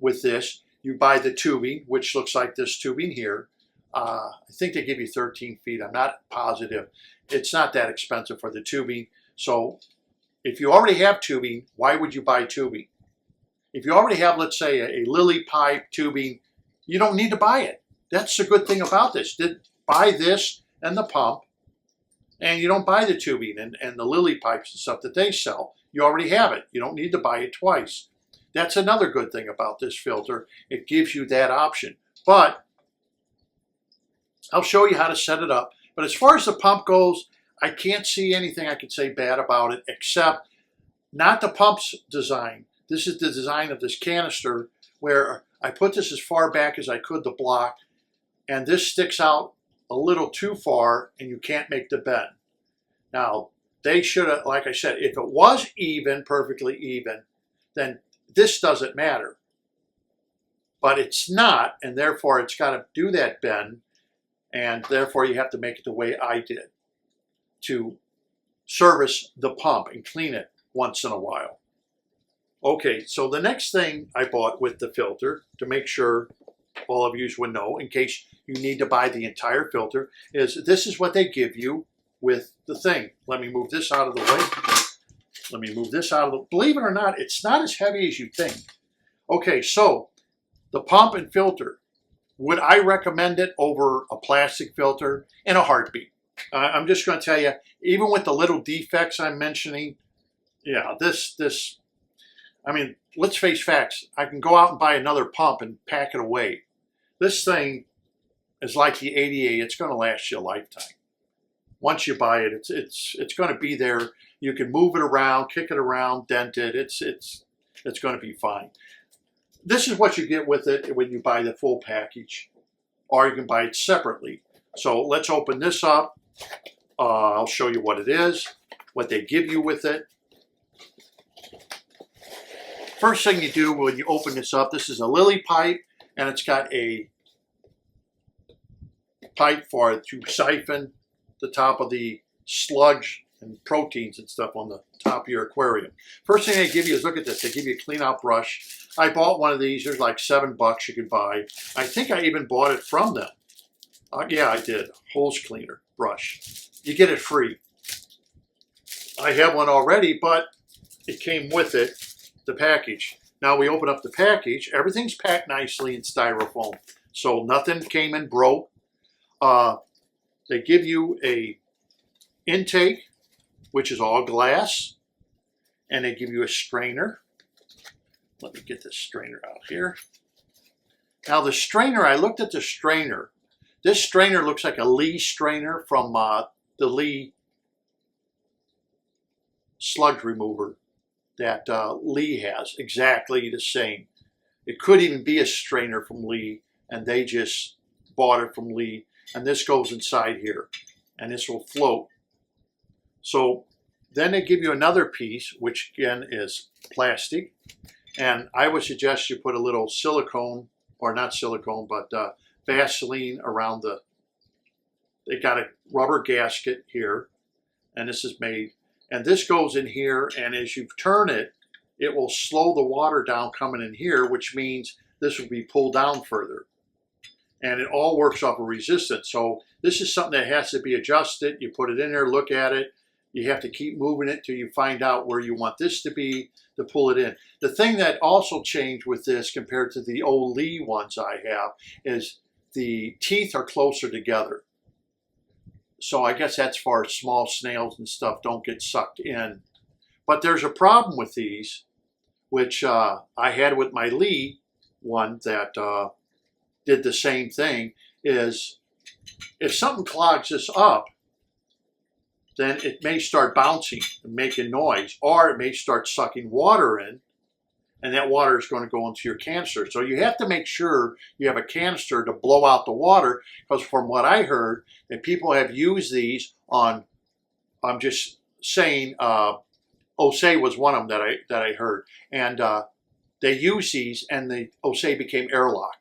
S1: with this, you buy the tubing, which looks like this tubing here. I think they give you 13 feet. I'm not positive. It's not that expensive for the tubing. So if you already have tubing, why would you buy tubing? If you already have, let's say, a lily pipe tubing, you don't need to buy it. That's the good thing about this. Buy this and the pump, and you don't buy the tubing and the lily pipes and stuff that they sell. You already have it. You don't need to buy it twice. That's another good thing about this filter. It gives you that option. But I'll show you how to set it up. But as far as the pump goes, I can't see anything I could say bad about it, except not the pump's design. This is the design of this canister, where I put this as far back as I could, the block, and this sticks out a little too far and you can't make the bend. Now, they should have, like I said, if it was even, perfectly even, then this doesn't matter. But it's not, and therefore it's got to do that bend, and therefore you have to make it the way I did to service the pump and clean it once in a while. Okay, so the next thing I bought with the filter, to make sure all of you would know, in case you need to buy the entire filter, is this is what they give you with the thing. Let me move this out of the way. Let me move this out of the way. Believe it or not, it's not as heavy as you think. Okay, so the pump and filter. Would I recommend it over a plastic filter? In a heartbeat. I'm just going to tell you, even with the little defects I'm mentioning, yeah, I mean, let's face facts. I can go out and buy another pump and pack it away. This thing is like the ADA. It's going to last you a lifetime. Once you buy it, it's going to be there. You can move it around, kick it around, dent it. It's going to be fine. This is what you get with it when you buy the full package, or you can buy it separately. So let's open this up. I'll show you what it is, what they give you with it. First thing you do when you open this up, this is a lily pipe, and it's got a pipe to siphon the top of the sludge and proteins and stuff on the top of your aquarium. First thing they give you is, look at this, they give you a clean out brush. I bought one of these. There's like $7 you can buy. I think I even bought it from them. Yeah, I did. Hose cleaner brush. You get it free. I have one already, but it came with it, the package. Now we open up the package. Everything's packed nicely in styrofoam, so nothing came and broke. They give you a intake, which is all glass, and they give you a strainer. Let me get this strainer out here. Now the strainer, I looked at the strainer. This strainer looks like a Lee strainer from the Lee sludge remover that Lee has. Exactly the same. It could even be a strainer from Lee, and they just bought it from Lee. And this goes inside here, and this will float. So then they give you another piece, which again is plastic. And I would suggest you put a little silicone, or not silicone, but Vaseline around they got a rubber gasket here, and this is made. And this goes in here, and as you turn it, it will slow the water down coming in here, which means this will be pulled down further. And it all works off of resistance. So this is something that has to be adjusted. You put it in there, look at it. You have to keep moving it till you find out where you want this to be to pull it in. The thing that also changed with this compared to the old Lee ones I have is the teeth are closer together. So I guess that's for small snails and stuff don't get sucked in. But there's a problem with these, which I had with my Lee one that did the same thing, is if something clogs this up, then it may start bouncing and making noise, or it may start sucking water in, and that water is going to go into your canister. So you have to make sure you have a canister to blow out the water, because from what I heard, that people have used these on, I'm just saying, Osei was one of them that I heard, and they used these, and the Osei became airlocked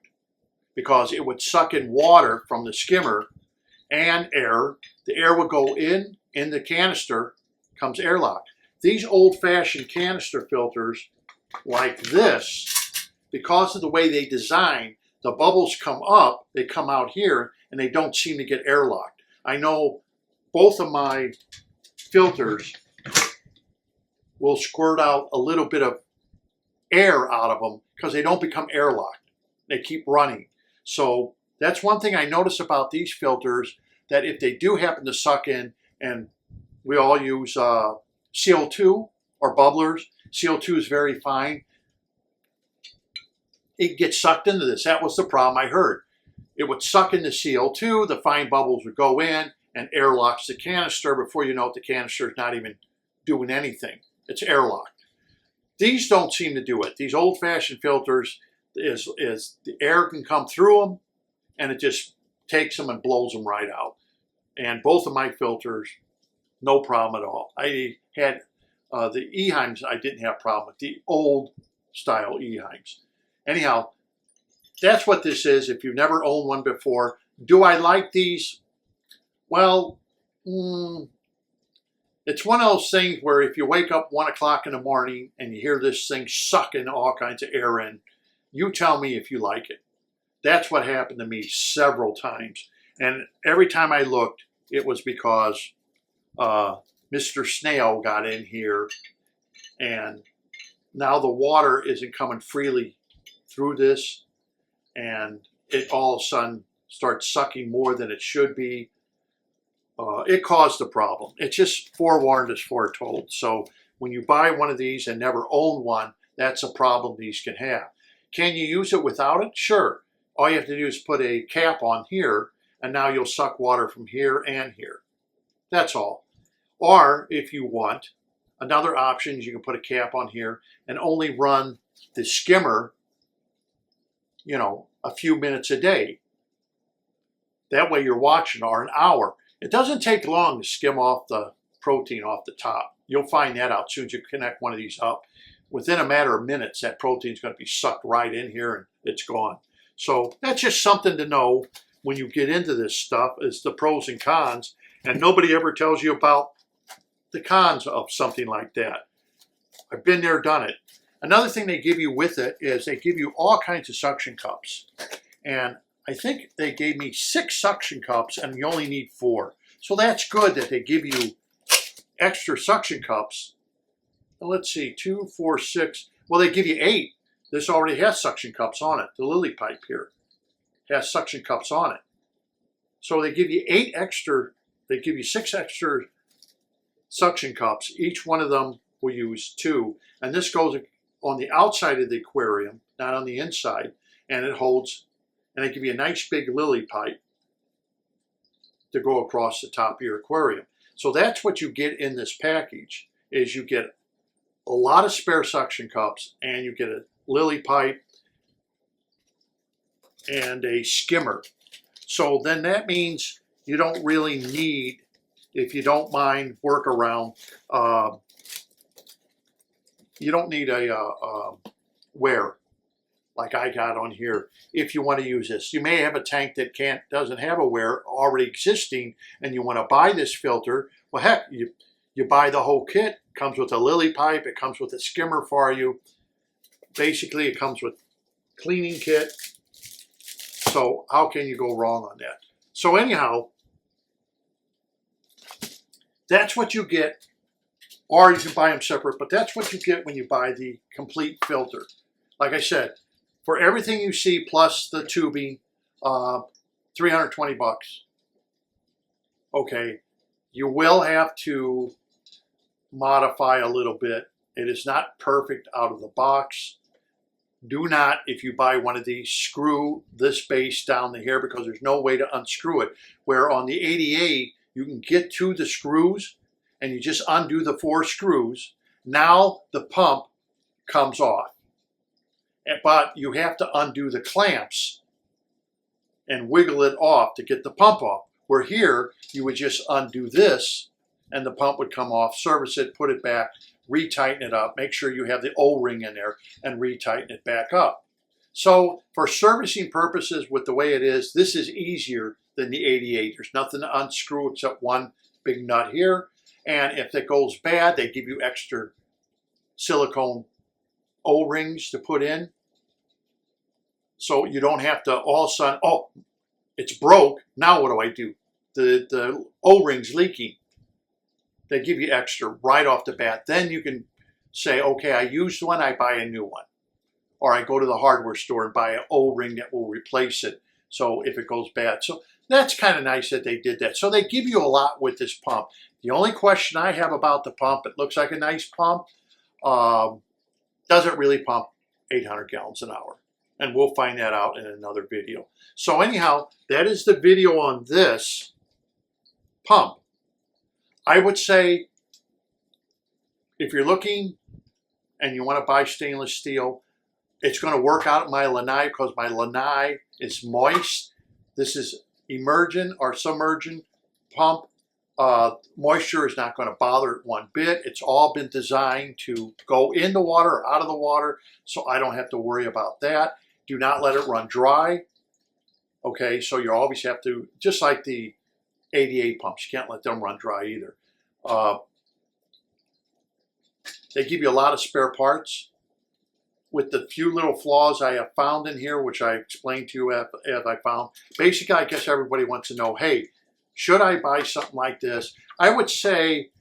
S1: because it would suck in water from the skimmer and air. The air would go in in the canister comes airlocked. These old-fashioned canister filters like this, because of the way they design, the bubbles come up, they come out here, and they don't seem to get airlocked. I know both of my filters will squirt out a little bit of air out of them because they don't become airlocked. They keep running. So that's one thing I notice about these filters, that if they do happen to suck in, and we all use CO2 or bubblers, CO2 is very fine, it gets sucked into this. That was the problem I heard. It would suck into CO2, the fine bubbles would go in and airlocks the canister. Before you know it, the canister is not even doing anything. It's airlocked. These don't seem to do it. These old-fashioned filters, is the air can come through them and it just takes them and blows them right out. And both of my filters, no problem at all. I had the Eheims, I didn't have a problem with the old style Eheims. Anyhow, that's what this is. If you've never owned one before, do I like these? Well, it's one of those things where if you wake up 1 o'clock in the morning and you hear this thing sucking all kinds of air in, you tell me if you like it. That's what happened to me several times. And every time I looked, it was because Mr. Snail got in here, and now the water isn't coming freely through this, and it all of a sudden starts sucking more than it should be. It caused a problem. It's just forewarned is foretold. So when you buy one of these and never own one, that's a problem these can have. Can you use it without it? Sure. All you have to do is put a cap on here, and now you'll suck water from here and here. That's all. Or if you want, another option is you can put a cap on here and only run the skimmer, you know, a few minutes a day. That way you're watching, or an hour. It doesn't take long to skim off the protein off the top. You'll find that out as soon as you connect one of these up. Within a matter of minutes, that protein is going to be sucked right in here and it's gone. So that's just something to know when you get into this stuff, is the pros and cons. And nobody ever tells you about the cons of something like that. I've been there, done it. Another thing they give you with it is they give you all kinds of suction cups. And I think they gave me 6 suction cups and you only need 4. So that's good that they give you extra suction cups. Let's see, 2, 4, 6. Well, they give you 8. This already has suction cups on it. The lily pipe here has suction cups on it. So they give you 8 extra, they give you 6 extra suction cups. Each one of them will use 2. And this goes on the outside of the aquarium, not on the inside. And it holds, and they give you a nice big lily pipe to go across the top of your aquarium. So that's what you get in this package, is you get a lot of spare suction cups, and you get a lily pipe and a skimmer. So then that means you don't really need, if you don't mind workaround, you don't need a wear like I got on here if you want to use this. You may have a tank that doesn't have a wear already existing and you want to buy this filter. Well, heck, you buy the whole kit. It comes with a lily pipe. It comes with a skimmer for you. Basically, it comes with cleaning kit. So how can you go wrong on that? So anyhow, that's what you get, or you can buy them separate, but that's what you get when you buy the complete filter. Like I said, for everything you see plus the tubing, $320. Okay, you will have to modify a little bit. It is not perfect out of the box. Do not, if you buy one of these, screw this base down to here, because there's no way to unscrew it. Where on the ADA, you can get to the screws and you just undo the 4 screws. Now the pump comes off. But you have to undo the clamps and wiggle it off to get the pump off. Where here, you would just undo this and the pump would come off, service it, put it back, retighten it up, make sure you have the O-ring in there and retighten it back up. So for servicing purposes with the way it is, this is easier than the ADA. There's nothing to unscrew except one big nut here. And if it goes bad, they give you extra silicone O-rings to put in. So you don't have to all of a sudden, oh, it's broke. Now what do I do? The O-ring's leaking. They give you extra right off the bat. Then you can say, okay, I used one, I buy a new one. Or I go to the hardware store and buy an O-ring that will replace it. So if it goes bad. So that's kind of nice that they did that. So they give you a lot with this pump. The only question I have about the pump, it looks like a nice pump. Does it really pump 800 gallons an hour? And we'll find that out in another video. So anyhow, that is the video on this pump. I would say if you're looking and you want to buy stainless steel, it's going to work out at my lanai because my lanai is moist. This is immersion or submersion pump. Moisture is not going to bother it one bit. It's all been designed to go in the water or out of the water, so I don't have to worry about that. Do not let it run dry. Okay, so you always have to, just like the ADA pumps, you can't let them run dry either. They give you a lot of spare parts. With the few little flaws I have found in here, which I explained to you as I found. Basically, I guess everybody wants to know, hey, should I buy something like this? I would say,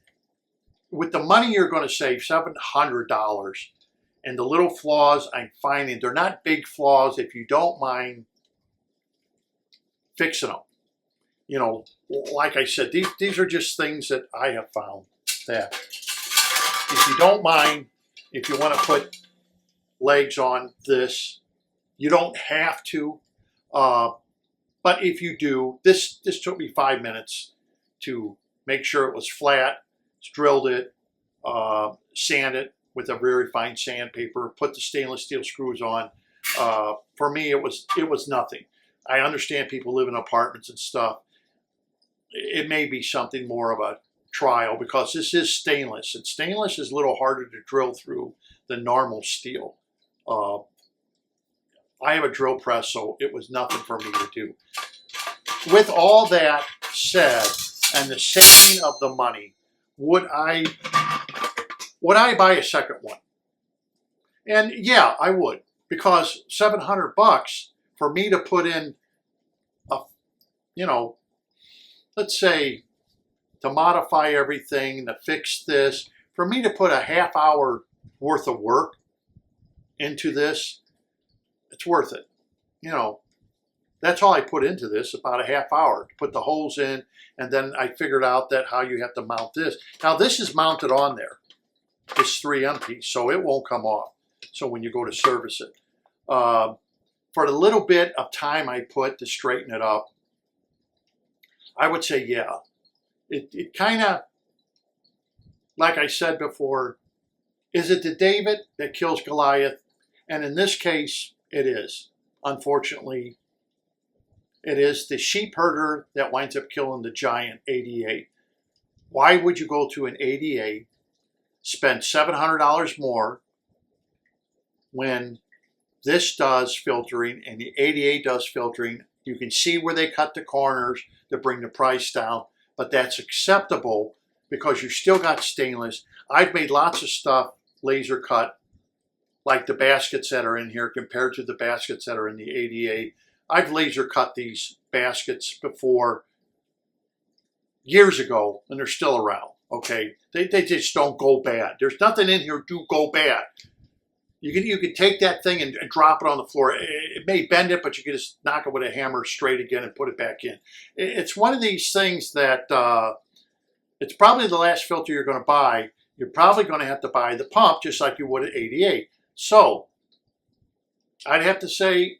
S1: with the money you're going to save, $700, and the little flaws I'm finding, they're not big flaws if you don't mind fixing them. You know, like I said, these are just things that I have found that if you don't mind, if you want to put legs on this, you don't have to. But if you do, this took me 5 minutes to make sure it was flat, drilled it, sand it with a very fine sandpaper, put the stainless steel screws on. For me, it was nothing. I understand people live in apartments and stuff. It may be something more of a trial because this is stainless, and stainless is a little harder to drill through than normal steel. I have a drill press, so it was nothing for me to do. With all that said, and the saving of the money, would I buy a second one? And yeah, I would, because $700 for me to put in a, you know, let's say to modify everything, to fix this, for me to put a half hour worth of work into this, it's worth it. You know, that's all I put into this, about a half hour to put the holes in, and then I figured out that how you have to mount this. Now this is mounted on there, this 3M piece, so it won't come off. So when you go to service it, for the little bit of time I put to straighten it up, I would say yeah. It kind of, like I said before, is it the David that kills Goliath? And in this case, it is. Unfortunately, it is the sheep herder that winds up killing the giant ADA. Why would you go to an ADA, spend $700 more when this does filtering and the ADA does filtering? You can see where they cut the corners to bring the price down, but that's acceptable because you still got stainless. I've made lots of stuff laser cut, like the baskets that are in here compared to the baskets that are in the ADA. I've laser cut these baskets before, years ago, and they're still around, okay? They just don't go bad. There's nothing in here to go bad. You can take that thing and drop it on the floor. It may bend it, but you can just knock it with a hammer straight again and put it back in. It's one of these things that it's probably the last filter you're going to buy. You're probably going to have to buy the pump just like you would at ADA. So I'd have to say,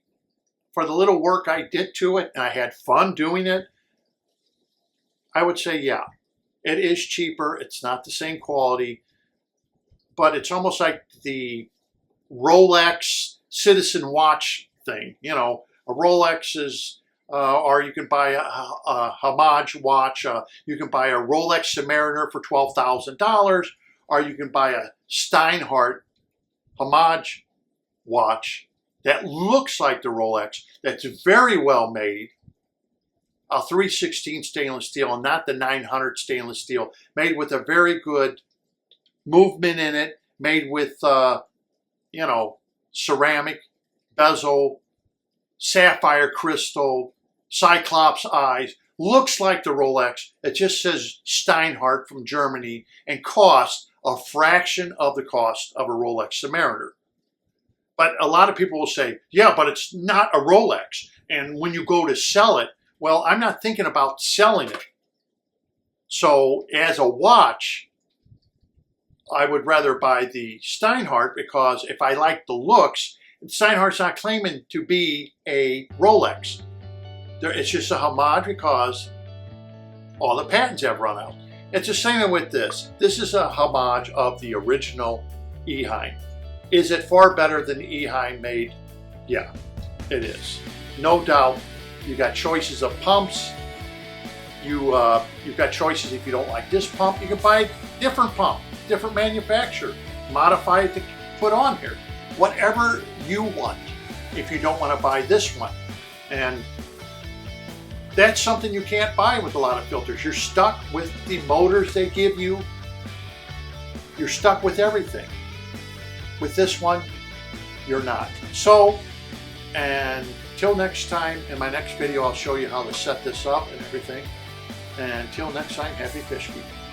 S1: for the little work I did to it, and I had fun doing it, I would say, yeah, it is cheaper. It's not the same quality, but it's almost like the Rolex Citizen watch thing. You know, a Rolex is, or you can buy a Homage watch. You can buy a Rolex Submariner for $12,000, or you can buy a Steinhardt Homage watch that looks like the Rolex, that's very well made, a 316 stainless steel and not the 900 stainless steel, made with a very good movement in it, made with, you know, ceramic, bezel, sapphire crystal, cyclops eyes. Looks like the Rolex. It just says Steinhardt from Germany and costs a fraction of the cost of a Rolex Submariner. But a lot of people will say, yeah, but it's not a Rolex. And when you go to sell it, well, I'm not thinking about selling it. So as a watch, I would rather buy the Steinhardt because if I like the looks, Steinhardt's not claiming to be a Rolex. It's just a homage because all the patents have run out. It's the same with this. This is a homage of the original Eheim. Is it far better than the Eheim made? Yeah, it is. No doubt. You got choices of pumps. You've got choices. If you don't like this pump, you can buy a different pump, different manufacturer, modify it to put on here. Whatever you want if you don't want to buy this one. And that's something you can't buy with a lot of filters. You're stuck with the motors they give you. You're stuck with everything. With this one, you're not. So, and until next time, in my next video, I'll show you how to set this up and everything. And until next time, happy fish keeping.